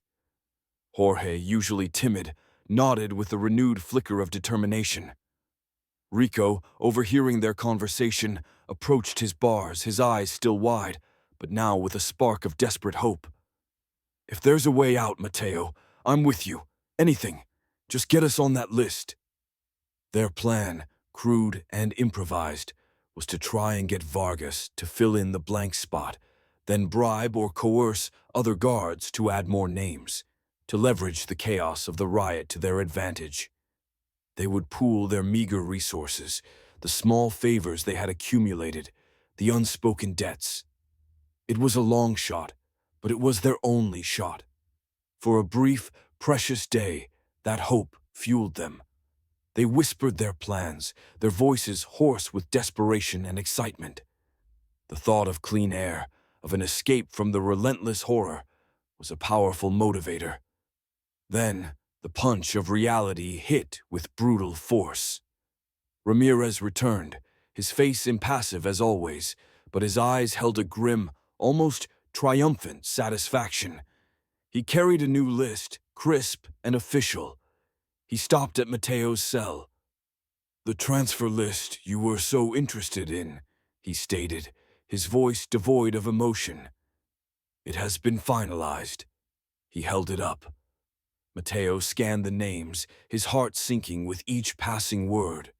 Jorge, usually timid, nodded with a renewed flicker of determination. Rico, overhearing their conversation, approached his bars, his eyes still wide, but now with a spark of desperate hope. "If there's a way out, Mateo, I'm with you. Anything. Just get us on that list." Their plan, crude and improvised, was to try and get Vargas to fill in the blank spot, then bribe or coerce other guards to add more names, to leverage the chaos of the riot to their advantage. They would pool their meager resources, the small favors they had accumulated, the unspoken debts. It was a long shot, but it was their only shot. For a brief, precious day, that hope fueled them. They whispered their plans, their voices hoarse with desperation and excitement. The thought of clean air, of an escape from the relentless horror, was a powerful motivator. Then, the punch of reality hit with brutal force. Ramirez returned, his face impassive as always, but his eyes held a grim, almost triumphant satisfaction. He carried a new list, crisp and official. He stopped at Mateo's cell. "The transfer list you were so interested in," he stated, his voice devoid of emotion. "It has been finalized." He held it up. Mateo scanned the names, his heart sinking with each passing word.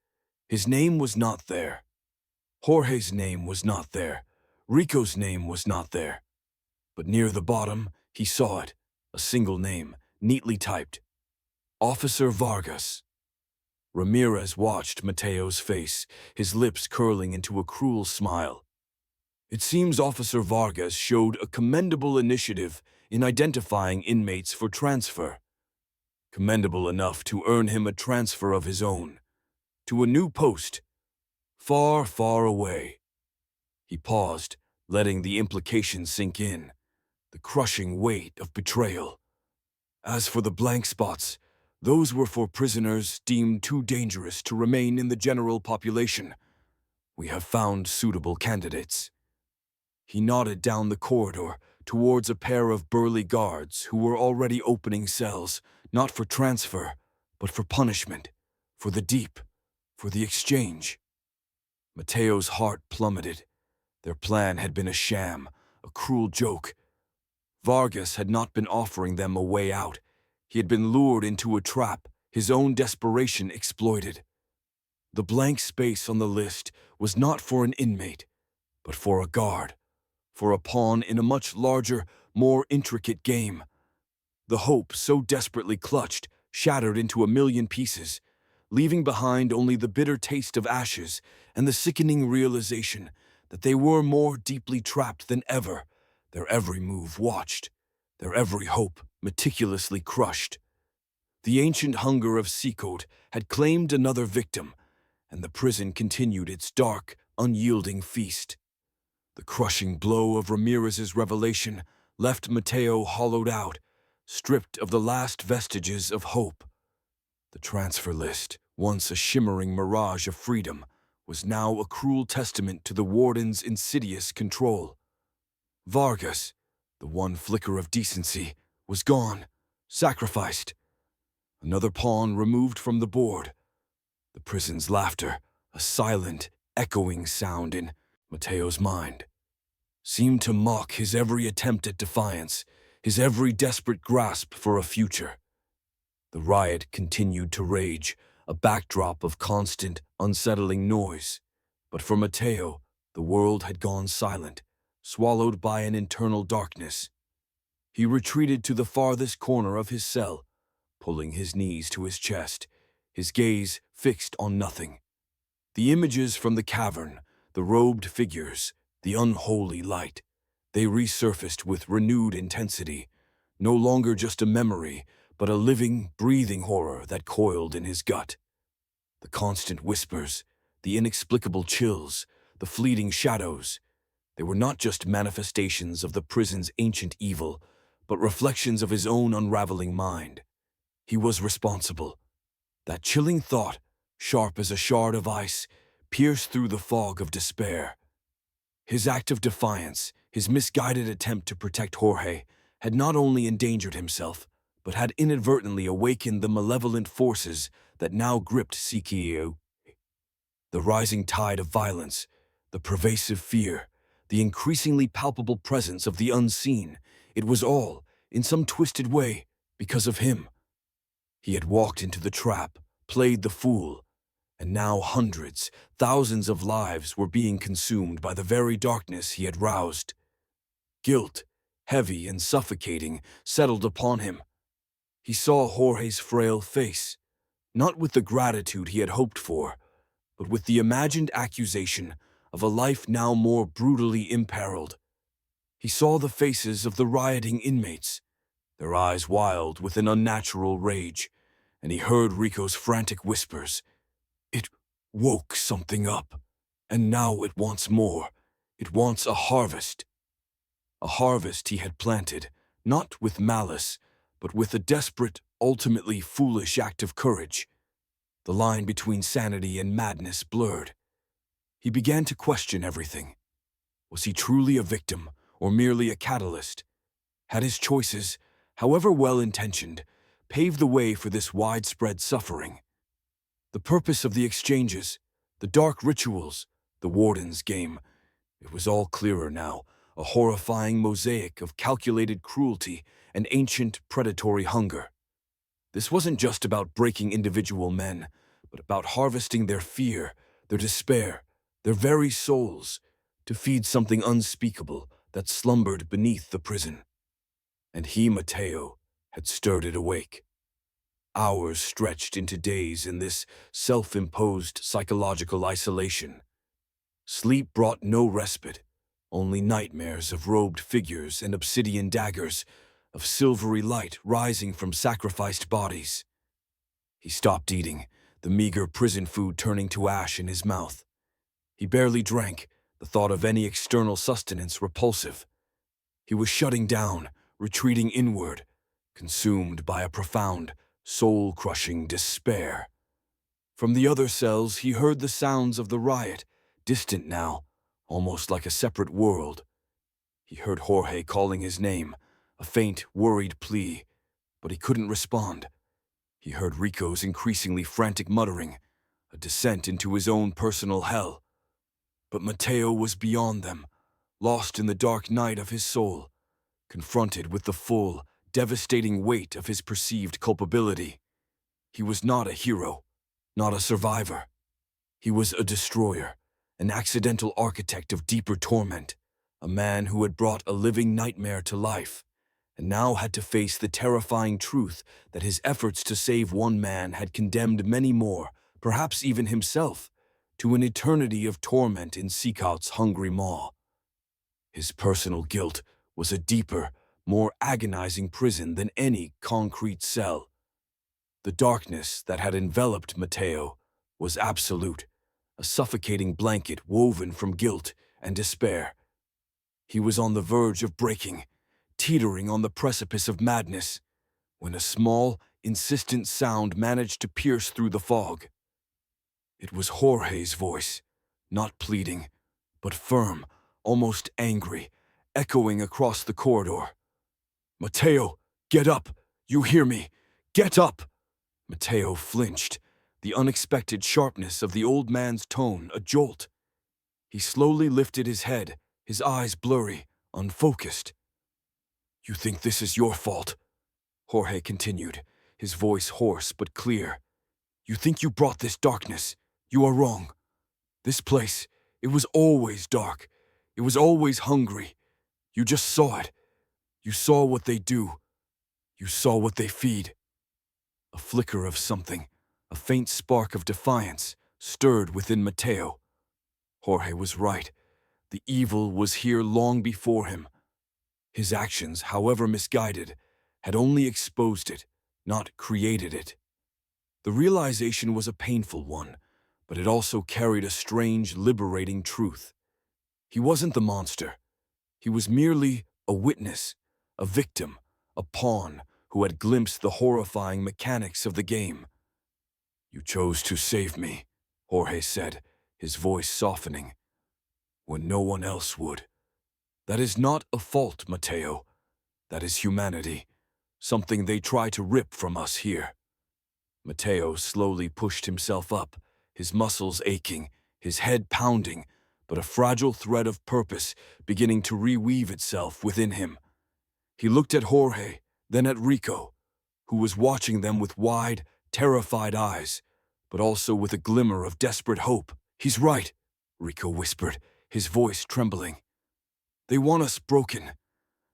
His name was not there. Jorge's name was not there. Rico's name was not there. But near the bottom, he saw it, a single name, neatly typed. Officer Vargas. Ramirez watched Mateo's face, his lips curling into a cruel smile. It seems Officer Vargas showed a commendable initiative in identifying inmates for transfer. Commendable enough to earn him a transfer of his own, to a new post, far, far away. He paused, letting the implication sink in, the crushing weight of betrayal. As for the blank spots, those were for prisoners deemed too dangerous to remain in the general population. We have found suitable candidates. He nodded down the corridor towards a pair of burly guards who were already opening cells, not for transfer, but for punishment, for the deep, for the exchange. Mateo's heart plummeted. Their plan had been a sham, a cruel joke. Vargas had not been offering them a way out. He had been lured into a trap, his own desperation exploited. The blank space on the list was not for an inmate, but for a guard, for a pawn in a much larger, more intricate game. The hope so desperately clutched shattered into a million pieces, leaving behind only the bitter taste of ashes and the sickening realization that they were more deeply trapped than ever, their every move watched, their every hope meticulously crushed. The ancient hunger of CECOT had claimed another victim, and the prison continued its dark, unyielding feast. The crushing blow of Ramirez's revelation left Mateo hollowed out, stripped of the last vestiges of hope. The transfer list, once a shimmering mirage of freedom, was now a cruel testament to the warden's insidious control. Vargas, the one flicker of decency, was gone, sacrificed. Another pawn removed from the board. The prison's laughter, a silent, echoing sound in Mateo's mind, seemed to mock his every attempt at defiance, his every desperate grasp for a future. The riot continued to rage, a backdrop of constant, unsettling noise. But for Mateo, the world had gone silent, swallowed by an internal darkness. He retreated to the farthest corner of his cell, pulling his knees to his chest, his gaze fixed on nothing. The images from the cavern, the robed figures, the unholy light, They resurfaced with renewed intensity, no longer just a memory, but a living, breathing horror that coiled in his gut. The constant whispers, the inexplicable chills, the fleeting shadows, they were not just manifestations of the prison's ancient evil, but reflections of his own unraveling mind. He was responsible. That chilling thought, sharp as a shard of ice, pierced through the fog of despair. His act of defiance, his misguided attempt to protect Jorge, had not only endangered himself, but had inadvertently awakened the malevolent forces that now gripped CECOT. The rising tide of violence, the pervasive fear, the increasingly palpable presence of the unseen, it was all, in some twisted way, because of him. He had walked into the trap, played the fool, and now hundreds, thousands of lives were being consumed by the very darkness he had roused. Guilt, heavy and suffocating, settled upon him. He saw Jorge's frail face, not with the gratitude he had hoped for, but with the imagined accusation of a life now more brutally imperiled. He saw the faces of the rioting inmates, their eyes wild with an unnatural rage, and he heard Rico's frantic whispers. It woke something up, and now it wants more. It wants a harvest. A harvest he had planted, not with malice, but with a desperate, ultimately foolish act of courage. The line between sanity and madness blurred. He began to question everything. Was he truly a victim, or merely a catalyst? Had his choices, however well-intentioned, paved the way for this widespread suffering? The purpose of the exchanges, the dark rituals, the warden's game, it was all clearer now, a horrifying mosaic of calculated cruelty and ancient predatory hunger. This wasn't just about breaking individual men, but about harvesting their fear, their despair, their very souls, to feed something unspeakable that slumbered beneath the prison. And he, Mateo, had stirred it awake. Hours stretched into days in this self-imposed psychological isolation. Sleep brought no respite, only nightmares of robed figures and obsidian daggers, of silvery light rising from sacrificed bodies. He stopped eating, the meager prison food turning to ash in his mouth. He barely drank, the thought of any external sustenance repulsive. He was shutting down, retreating inward, consumed by a profound, soul-crushing despair. From the other cells he heard the sounds of the riot, distant now, almost like a separate world. He heard Jorge calling his name, a faint, worried plea, but he couldn't respond. He heard Rico's increasingly frantic muttering, a descent into his own personal hell. But Mateo was beyond them, lost in the dark night of his soul, confronted with the full, devastating weight of his perceived culpability. He was not a hero, not a survivor. He was a destroyer, an accidental architect of deeper torment, a man who had brought a living nightmare to life, and now had to face the terrifying truth that his efforts to save one man had condemned many more, perhaps even himself, to an eternity of torment in CECOT's hungry maw. His personal guilt was a deeper, more agonizing prison than any concrete cell. The darkness that had enveloped Mateo was absolute, a suffocating blanket woven from guilt and despair. He was on the verge of breaking, teetering on the precipice of madness, when a small, insistent sound managed to pierce through the fog. It was Jorge's voice, not pleading, but firm, almost angry, echoing across the corridor. "Mateo, get up! You hear me! Get up!" Mateo flinched, the unexpected sharpness of the old man's tone a jolt. He slowly lifted his head, his eyes blurry, unfocused. "You think this is your fault?" Jorge continued, his voice hoarse but clear. "You think you brought this darkness? You are wrong. This place, it was always dark. It was always hungry. You just saw it. You saw what they do. You saw what they feed." A flicker of something, a faint spark of defiance, stirred within Mateo. Jorge was right. The evil was here long before him, His actions, however misguided, had only exposed it, not created it. The realization was a painful one, but it also carried a strange, liberating truth. He wasn't the monster. He was merely a witness, a victim, a pawn who had glimpsed the horrifying mechanics of the game. "You chose to save me," Jorge said, his voice softening, "when no one else would. That is not a fault, Mateo. That is humanity, something they try to rip from us here." Mateo slowly pushed himself up, his muscles aching, his head pounding, but a fragile thread of purpose beginning to reweave itself within him. He looked at Jorge, then at Rico, who was watching them with wide, terrified eyes, but also with a glimmer of desperate hope. "He's right," Rico whispered, his voice trembling. "They want us broken.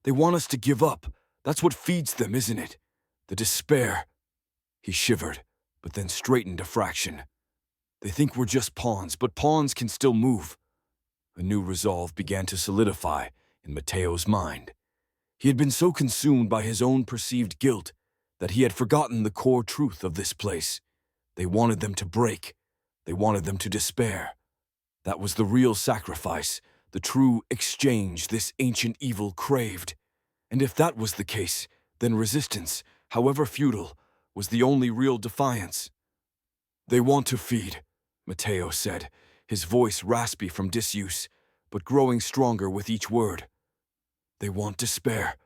They want us to give up. That's what feeds them, isn't it? The despair." He shivered, but then straightened a fraction. "They think we're just pawns, but pawns can still move." A new resolve began to solidify in Mateo's mind. He had been so consumed by his own perceived guilt that he had forgotten the core truth of this place. They wanted them to break. They wanted them to despair. That was the real sacrifice, the true exchange this ancient evil craved. And if that was the case, then resistance, however futile, was the only real defiance. "They want to feed," Mateo said, his voice raspy from disuse, but growing stronger with each word. "They want despair.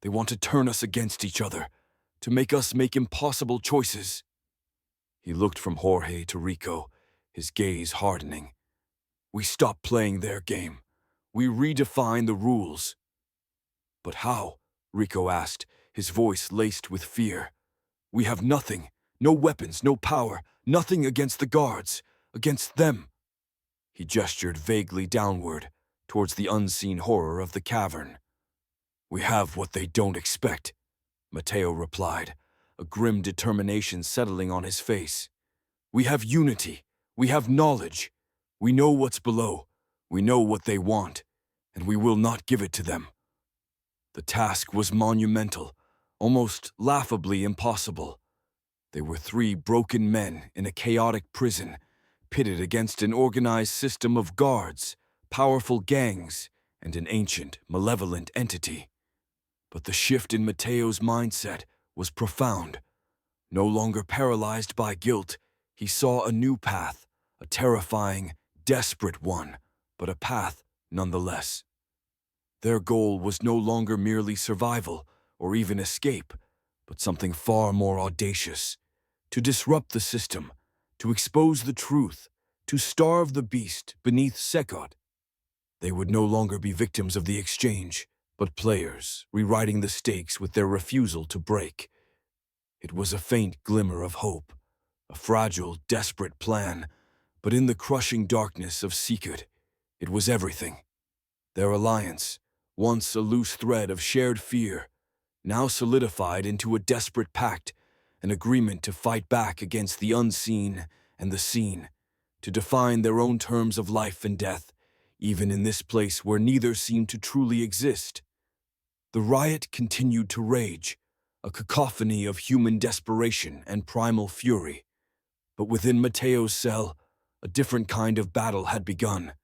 They want to turn us against each other, to make us make impossible choices." He looked from Jorge to Rico, his gaze hardening. "We stop playing their game. We redefine the rules." "But how?" Rico asked, his voice laced with fear. "We have nothing, no weapons, no power, nothing against the guards, against them." He gestured vaguely downward, towards the unseen horror of the cavern. "We have what they don't expect," Mateo replied, a grim determination settling on his face. "We have unity. We have knowledge. We know what's below. We know what they want, and we will not give it to them." The task was monumental, almost laughably impossible. They were three broken men in a chaotic prison, pitted against an organized system of guards, powerful gangs, and an ancient, malevolent entity. But the shift in Mateo's mindset was profound. No longer paralyzed by guilt, he saw a new path, a terrifying, desperate one, but a path nonetheless. Their goal was no longer merely survival or even escape, but something far more audacious: to disrupt the system, to expose the truth, to starve the beast beneath CECOT. They would no longer be victims of the exchange, but players, rewriting the stakes with their refusal to break. It was a faint glimmer of hope, a fragile, desperate plan, but in the crushing darkness of CECOT, it was everything. Their alliance, once a loose thread of shared fear, now solidified into a desperate pact, an agreement to fight back against the unseen and the seen, to define their own terms of life and death, even in this place where neither seemed to truly exist. The riot continued to rage, a cacophony of human desperation and primal fury. But within Mateo's cell, a different kind of battle had begun.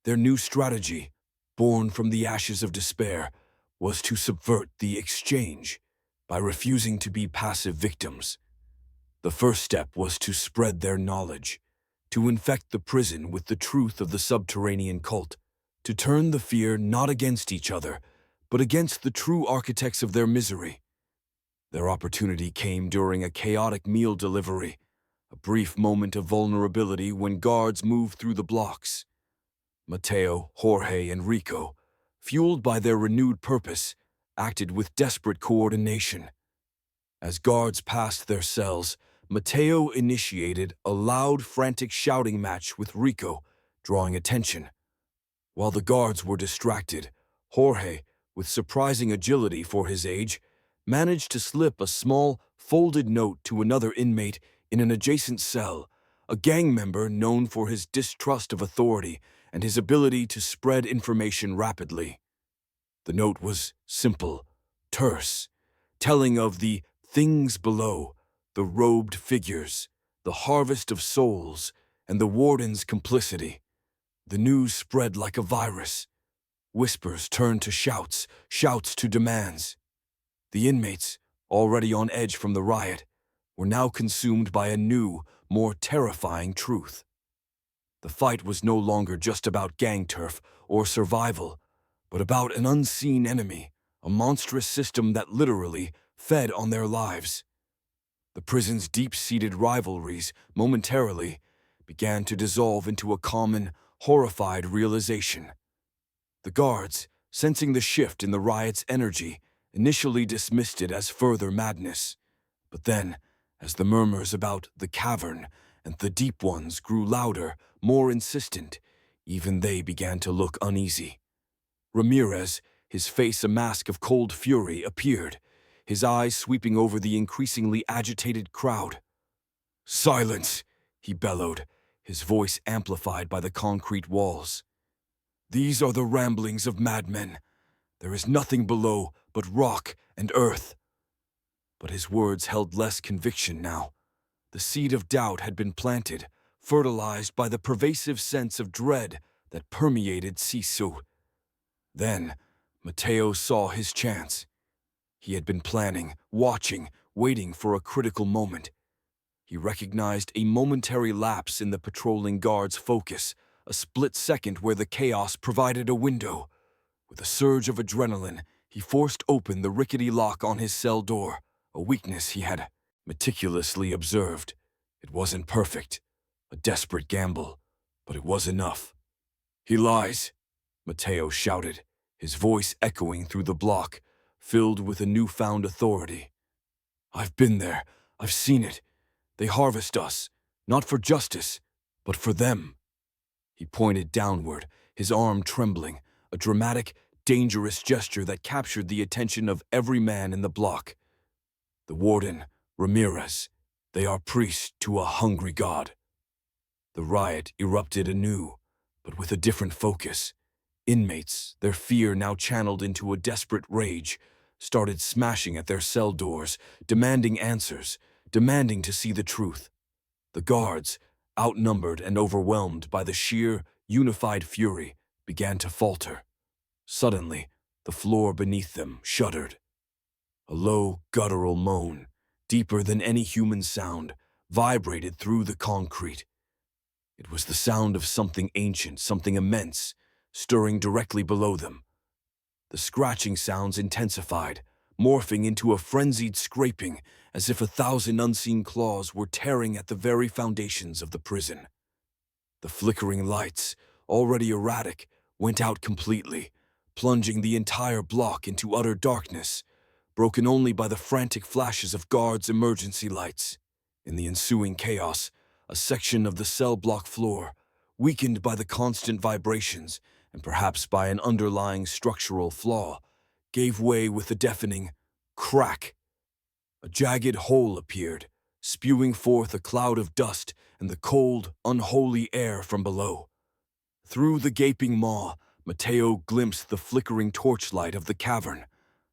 Their new strategy, born from the ashes of despair, was to subvert the exchange by refusing to be passive victims. The first step was to spread their knowledge, to infect the prison with the truth of the subterranean cult, to turn the fear not against each other, but against the true architects of their misery. Their opportunity came during a chaotic meal delivery, a brief moment of vulnerability when guards moved through the blocks. Mateo, Jorge, and Rico, fueled by their renewed purpose, acted with desperate coordination. As guards passed their cells, Mateo initiated a loud, frantic shouting match with Rico, drawing attention. While the guards were distracted, Jorge, with surprising agility for his age, managed to slip a small, folded note to another inmate in an adjacent cell, a gang member known for his distrust of authority and his ability to spread information rapidly. The note was simple, terse, telling of the things below, the robed figures, the harvest of souls, and the warden's complicity. The news spread like a virus. Whispers turned to shouts, shouts to demands. The inmates, already on edge from the riot, were now consumed by a new, more terrifying truth. The fight was no longer just about gang turf or survival, but about an unseen enemy, a monstrous system that literally fed on their lives. The prison's deep-seated rivalries, momentarily, began to dissolve into a common, horrified realization. The guards, sensing the shift in the riot's energy, initially dismissed it as further madness. But then, as the murmurs about the cavern and the deep ones grew louder, more insistent, even they began to look uneasy. Ramirez, his face a mask of cold fury, appeared, his eyes sweeping over the increasingly agitated crowd. "Silence!" he bellowed, his voice amplified by the concrete walls. "These are the ramblings of madmen. There is nothing below but rock and earth." But his words held less conviction now. The seed of doubt had been planted, fertilized by the pervasive sense of dread that permeated CECOT. Then, Mateo saw his chance. He had been planning, watching, waiting for a critical moment. He recognized a momentary lapse in the patrolling guard's focus, a split second where the chaos provided a window. With a surge of adrenaline, he forced open the rickety lock on his cell door, a weakness he had meticulously observed. It wasn't perfect, a desperate gamble, but it was enough. "He lies," Mateo shouted, his voice echoing through the block, filled with a newfound authority. "I've been there. I've seen it. They harvest us, not for justice, but for them." He pointed downward, his arm trembling, a dramatic, dangerous gesture that captured the attention of every man in the block. "The warden, Ramirez, they are priests to a hungry god." The riot erupted anew, but with a different focus. Inmates, their fear now channeled into a desperate rage, started smashing at their cell doors, demanding answers, demanding to see the truth. The guards, outnumbered and overwhelmed by the sheer, unified fury, began to falter. Suddenly, the floor beneath them shuddered. A low, guttural moan, deeper than any human sound, vibrated through the concrete. It was the sound of something ancient, something immense, stirring directly below them. The scratching sounds intensified, morphing into a frenzied scraping, as if 1,000 unseen claws were tearing at the very foundations of the prison. The flickering lights, already erratic, went out completely, plunging the entire block into utter darkness, broken only by the frantic flashes of guards' emergency lights. In the ensuing chaos, a section of the cell block floor, weakened by the constant vibrations and perhaps by an underlying structural flaw, gave way with a deafening crack. A jagged hole appeared, spewing forth a cloud of dust and the cold, unholy air from below. Through the gaping maw, Mateo glimpsed the flickering torchlight of the cavern,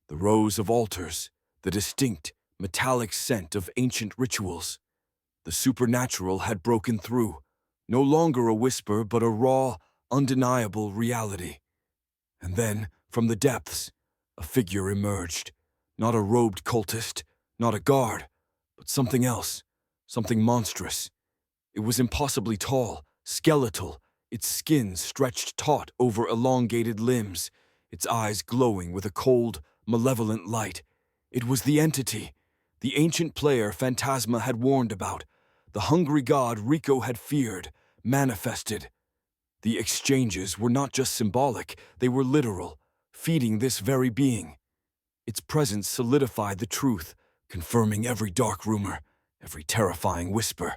the rows of altars, the distinct, metallic scent of ancient rituals. The supernatural had broken through, no longer a whisper but a raw, undeniable reality. And then, from the depths, a figure emerged, not a robed cultist, not a guard, but something else, something monstrous. It was impossibly tall, skeletal, its skin stretched taut over elongated limbs, its eyes glowing with a cold, malevolent light. It was the entity, the ancient player Phantasma had warned about, the hungry god Rico had feared, manifested. The exchanges were not just symbolic, they were literal, feeding this very being. Its presence solidified the truth, confirming every dark rumor, every terrifying whisper.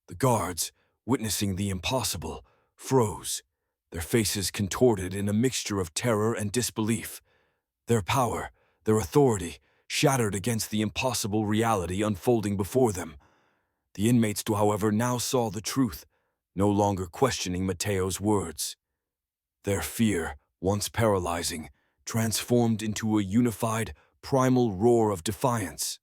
The guards, witnessing the impossible, froze, their faces contorted in a mixture of terror and disbelief. Their power, their authority, shattered against the impossible reality unfolding before them. The inmates, however, now saw the truth, no longer questioning Mateo's words. Their fear, once paralyzing, transformed into a unified, primal roar of defiance.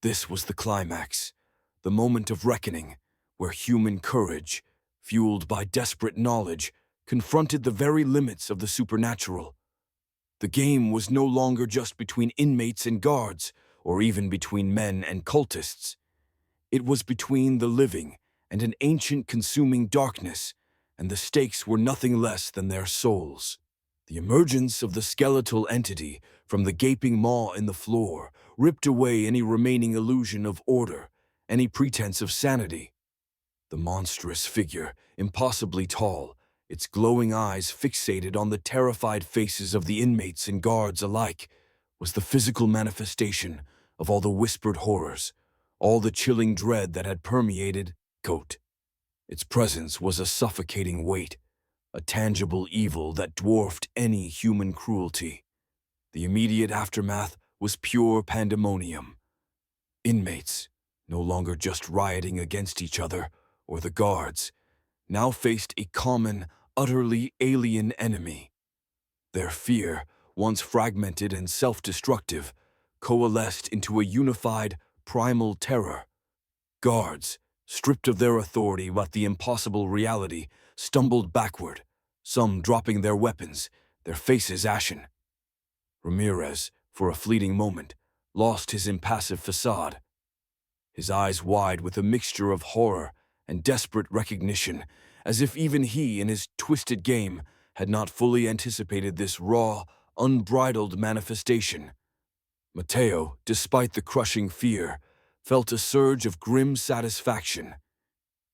This was the climax, the moment of reckoning, where human courage, fueled by desperate knowledge, confronted the very limits of the supernatural. The game was no longer just between inmates and guards, or even between men and cultists. It was between the living and an ancient consuming darkness, and the stakes were nothing less than their souls. The emergence of the skeletal entity from the gaping maw in the floor ripped away any remaining illusion of order, any pretense of sanity. The monstrous figure, impossibly tall, its glowing eyes fixated on the terrified faces of the inmates and guards alike, was the physical manifestation of all the whispered horrors, all the chilling dread that had permeated CECOT. Its presence was a suffocating weight, a tangible evil that dwarfed any human cruelty. The immediate aftermath was pure pandemonium. Inmates, no longer just rioting against each other or the guards, now faced a common, utterly alien enemy. Their fear, once fragmented and self-destructive, coalesced into a unified, primal terror. Guards, stripped of their authority but the impossible reality, stumbled backward, some dropping their weapons, their faces ashen. Ramirez, for a fleeting moment, lost his impassive facade. His eyes wide with a mixture of horror and desperate recognition, as if even he, in his twisted game, had not fully anticipated this raw, unbridled manifestation. Mateo, despite the crushing fear, felt a surge of grim satisfaction.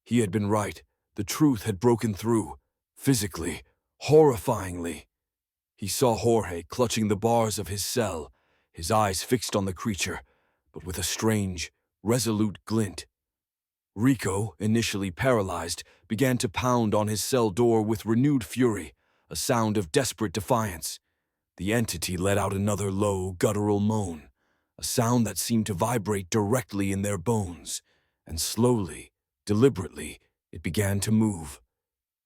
He had been right. The truth had broken through, physically, horrifyingly. He saw Jorge clutching the bars of his cell, his eyes fixed on the creature, but with a strange, resolute glint. Rico, initially paralyzed, began to pound on his cell door with renewed fury, a sound of desperate defiance. The entity let out another low, guttural moan, a sound that seemed to vibrate directly in their bones, and slowly, deliberately, it began to move.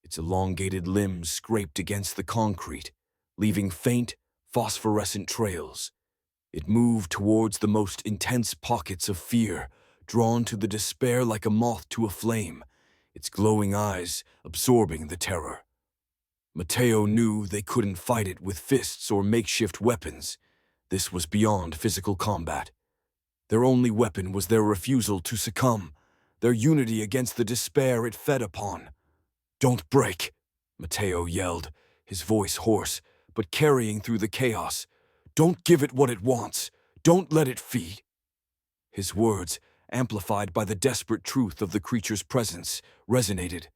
Its elongated limbs scraped against the concrete, leaving faint, phosphorescent trails. It moved towards the most intense pockets of fear, drawn to the despair like a moth to a flame, its glowing eyes absorbing the terror. Mateo knew they couldn't fight it with fists or makeshift weapons. This was beyond physical combat. Their only weapon was their refusal to succumb, their unity against the despair it fed upon. "Don't break," Mateo yelled, his voice hoarse, but carrying through the chaos. "Don't give it what it wants. Don't let it feed." His words, amplified by the desperate truth of the creature's presence, resonated.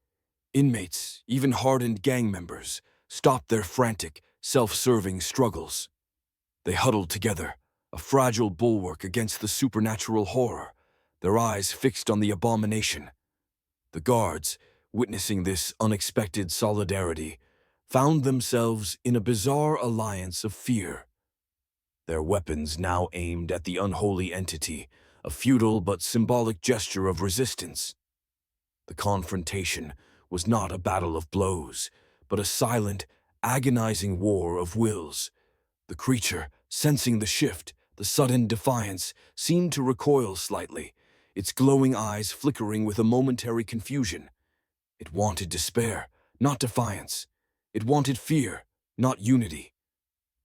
Inmates, even hardened gang members, stopped their frantic, self-serving struggles. They huddled together, a fragile bulwark against the supernatural horror, their eyes fixed on the abomination. The guards, witnessing this unexpected solidarity, found themselves in a bizarre alliance of fear. Their weapons now aimed at the unholy entity, a futile but symbolic gesture of resistance. The confrontation was not a battle of blows, but a silent, agonizing war of wills. The creature, sensing the shift, the sudden defiance, seemed to recoil slightly, its glowing eyes flickering with a momentary confusion. It wanted despair, not defiance. It wanted fear, not unity.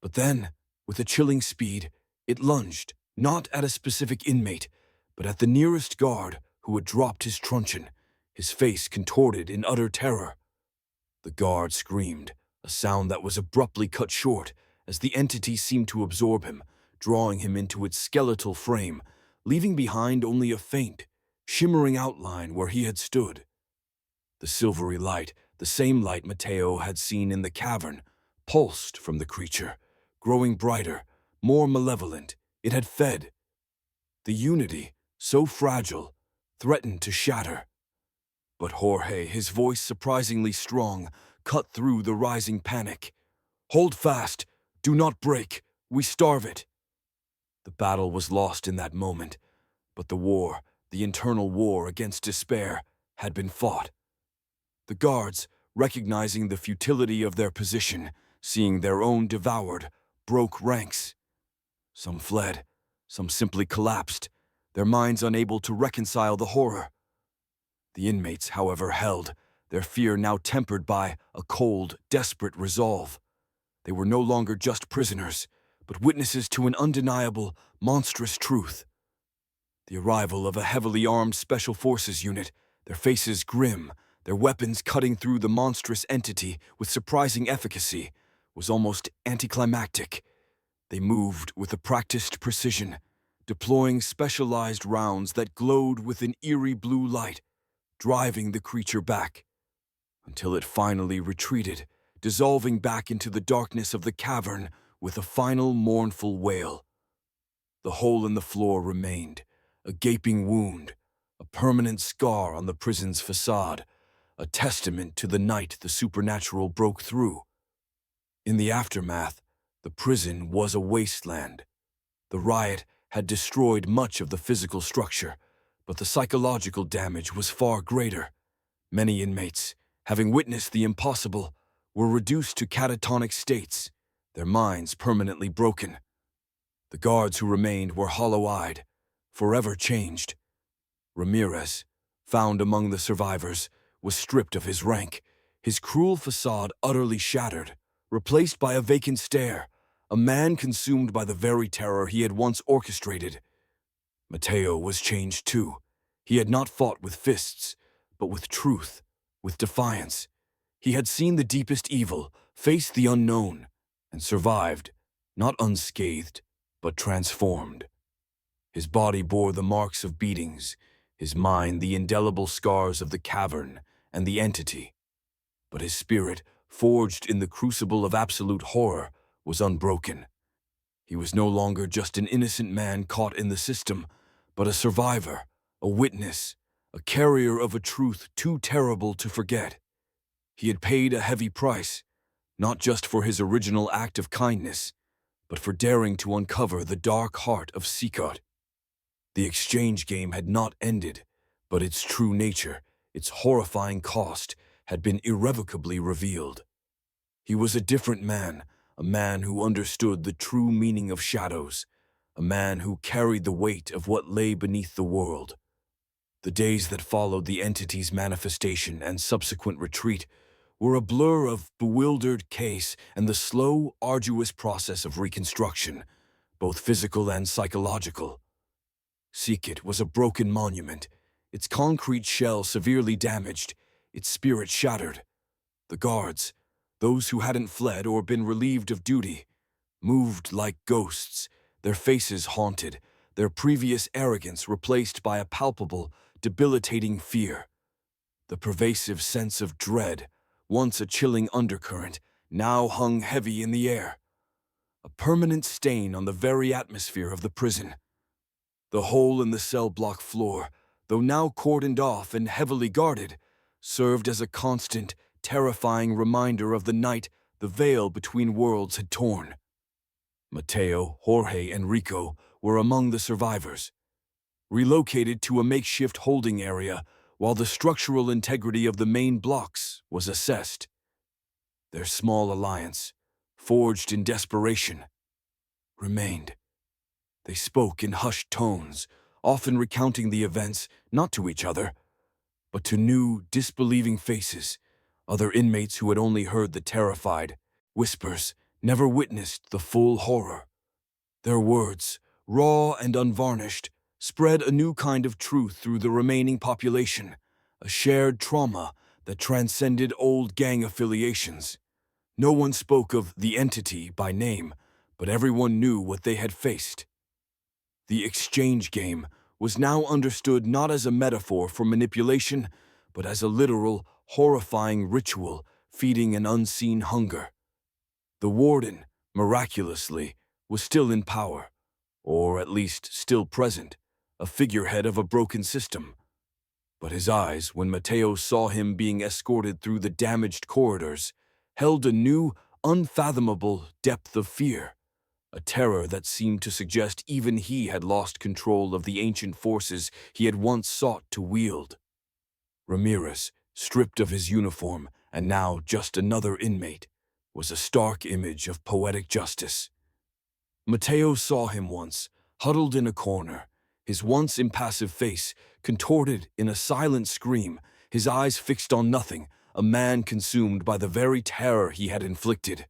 But then, with a chilling speed, it lunged, not at a specific inmate, but at the nearest guard who had dropped his truncheon, his face contorted in utter terror. The guard screamed, a sound that was abruptly cut short as the entity seemed to absorb him, drawing him into its skeletal frame, leaving behind only a faint, shimmering outline where he had stood. The silvery light, the same light Mateo had seen in the cavern, pulsed from the creature, growing brighter, more malevolent. It had fed. The unity, so fragile, threatened to shatter. But Jorge, his voice surprisingly strong, cut through the rising panic. "Hold fast! Do not break! We starve it!" The battle was lost in that moment, but the war, the internal war against despair, had been fought. The guards, recognizing the futility of their position, seeing their own devoured, broke ranks. Some fled, some simply collapsed, their minds unable to reconcile the horror. The inmates, however, held, their fear now tempered by a cold, desperate resolve. They were no longer just prisoners, but witnesses to an undeniable, monstrous truth. The arrival of a heavily armed Special Forces unit, their faces grim, their weapons cutting through the monstrous entity with surprising efficacy, was almost anticlimactic. They moved with a practiced precision, deploying specialized rounds that glowed with an eerie blue light, driving the creature back, until it finally retreated, dissolving back into the darkness of the cavern with a final mournful wail. The hole in the floor remained, a gaping wound, a permanent scar on the prison's facade, a testament to the night the supernatural broke through. In the aftermath, the prison was a wasteland. The riot had destroyed much of the physical structure, but the psychological damage was far greater. Many inmates, having witnessed the impossible, were reduced to catatonic states, their minds permanently broken. The guards who remained were hollow-eyed, forever changed. Ramirez, found among the survivors, was stripped of his rank, his cruel facade utterly shattered, replaced by a vacant stare, a man consumed by the very terror he had once orchestrated. Mateo was changed too. He had not fought with fists, but with truth, with defiance. He had seen the deepest evil, faced the unknown, and survived, not unscathed, but transformed. His body bore the marks of beatings, his mind the indelible scars of the cavern and the entity. But his spirit, forged in the crucible of absolute horror, was unbroken. He was no longer just an innocent man caught in the system, but a survivor, a witness, a carrier of a truth too terrible to forget. He had paid a heavy price, not just for his original act of kindness, but for daring to uncover the dark heart of CECOT. The exchange game had not ended, but its true nature, its horrifying cost, had been irrevocably revealed. He was a different man, a man who understood the true meaning of shadows, a man who carried the weight of what lay beneath the world. The days that followed the entity's manifestation and subsequent retreat were a blur of bewildered case and the slow, arduous process of reconstruction, both physical and psychological. CECOT was a broken monument, its concrete shell severely damaged, its spirit shattered. The guards, those who hadn't fled or been relieved of duty, moved like ghosts, their faces haunted, their previous arrogance replaced by a palpable, debilitating fear. The pervasive sense of dread, once a chilling undercurrent, now hung heavy in the air, a permanent stain on the very atmosphere of the prison. The hole in the cell block floor, though now cordoned off and heavily guarded, served as a constant, terrifying reminder of the night the veil between worlds had torn. Mateo, Jorge, and Rico were among the survivors, relocated to a makeshift holding area while the structural integrity of the main blocks was assessed. Their small alliance, forged in desperation, remained. They spoke in hushed tones, often recounting the events not to each other, but to new, disbelieving faces, other inmates who had only heard the terrified whispers, never witnessed the full horror. Their words, raw and unvarnished, spread a new kind of truth through the remaining population, a shared trauma that transcended old gang affiliations. No one spoke of the entity by name, but everyone knew what they had faced. The exchange game was now understood not as a metaphor for manipulation, but as a literal, horrifying ritual feeding an unseen hunger. The warden, miraculously, was still in power, or at least still present, a figurehead of a broken system. But his eyes, when Mateo saw him being escorted through the damaged corridors, held a new, unfathomable depth of fear, a terror that seemed to suggest even he had lost control of the ancient forces he had once sought to wield. Ramirez, stripped of his uniform and now just another inmate, was a stark image of poetic justice. Mateo saw him once, huddled in a corner, his once impassive face contorted in a silent scream, his eyes fixed on nothing, a man consumed by the very terror he had inflicted.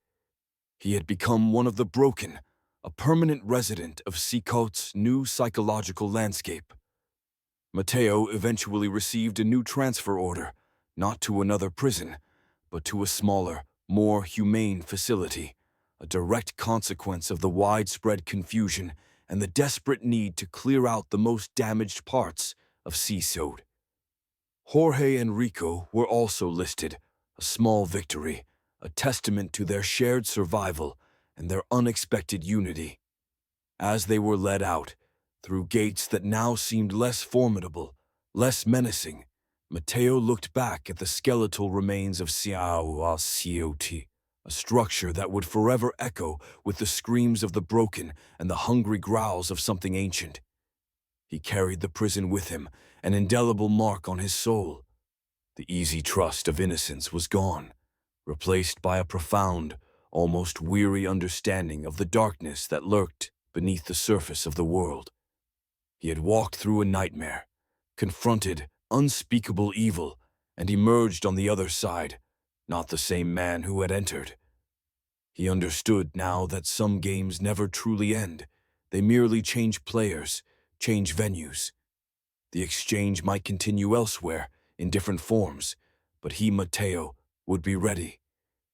He had become one of the broken, a permanent resident of CECOT's new psychological landscape. Mateo eventually received a new transfer order, not to another prison, but to a smaller, more humane facility, a direct consequence of the widespread confusion and the desperate need to clear out the most damaged parts of CECOT. Jorge and Rico were also listed, a small victory, a testament to their shared survival and their unexpected unity. As they were led out, through gates that now seemed less formidable, less menacing, Mateo looked back at the skeletal remains of CECOT, a structure that would forever echo with the screams of the broken and the hungry growls of something ancient. He carried the prison with him, an indelible mark on his soul. The easy trust of innocence was gone, replaced by a profound, almost weary understanding of the darkness that lurked beneath the surface of the world. He had walked through a nightmare, confronted unspeakable evil, and emerged on the other side, not the same man who had entered. He understood now that some games never truly end. They merely change players, change venues. The exchange might continue elsewhere, in different forms, but he, Mateo, would be ready.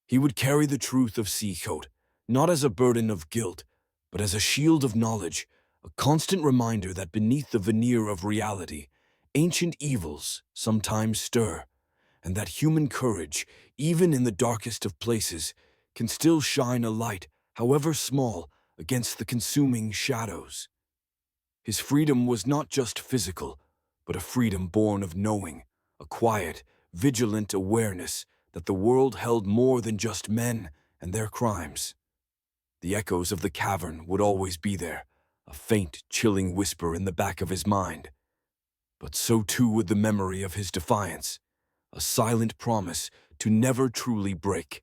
He would carry the truth of CECOT, not as a burden of guilt, but as a shield of knowledge, a constant reminder that beneath the veneer of reality, ancient evils sometimes stir, and that human courage, even in the darkest of places, can still shine a light, however small, against the consuming shadows. His freedom was not just physical, but a freedom born of knowing, a quiet, vigilant awareness that the world held more than just men and their crimes. The echoes of the cavern would always be there, a faint, chilling whisper in the back of his mind. But so too would the memory of his defiance, a silent promise to never truly break.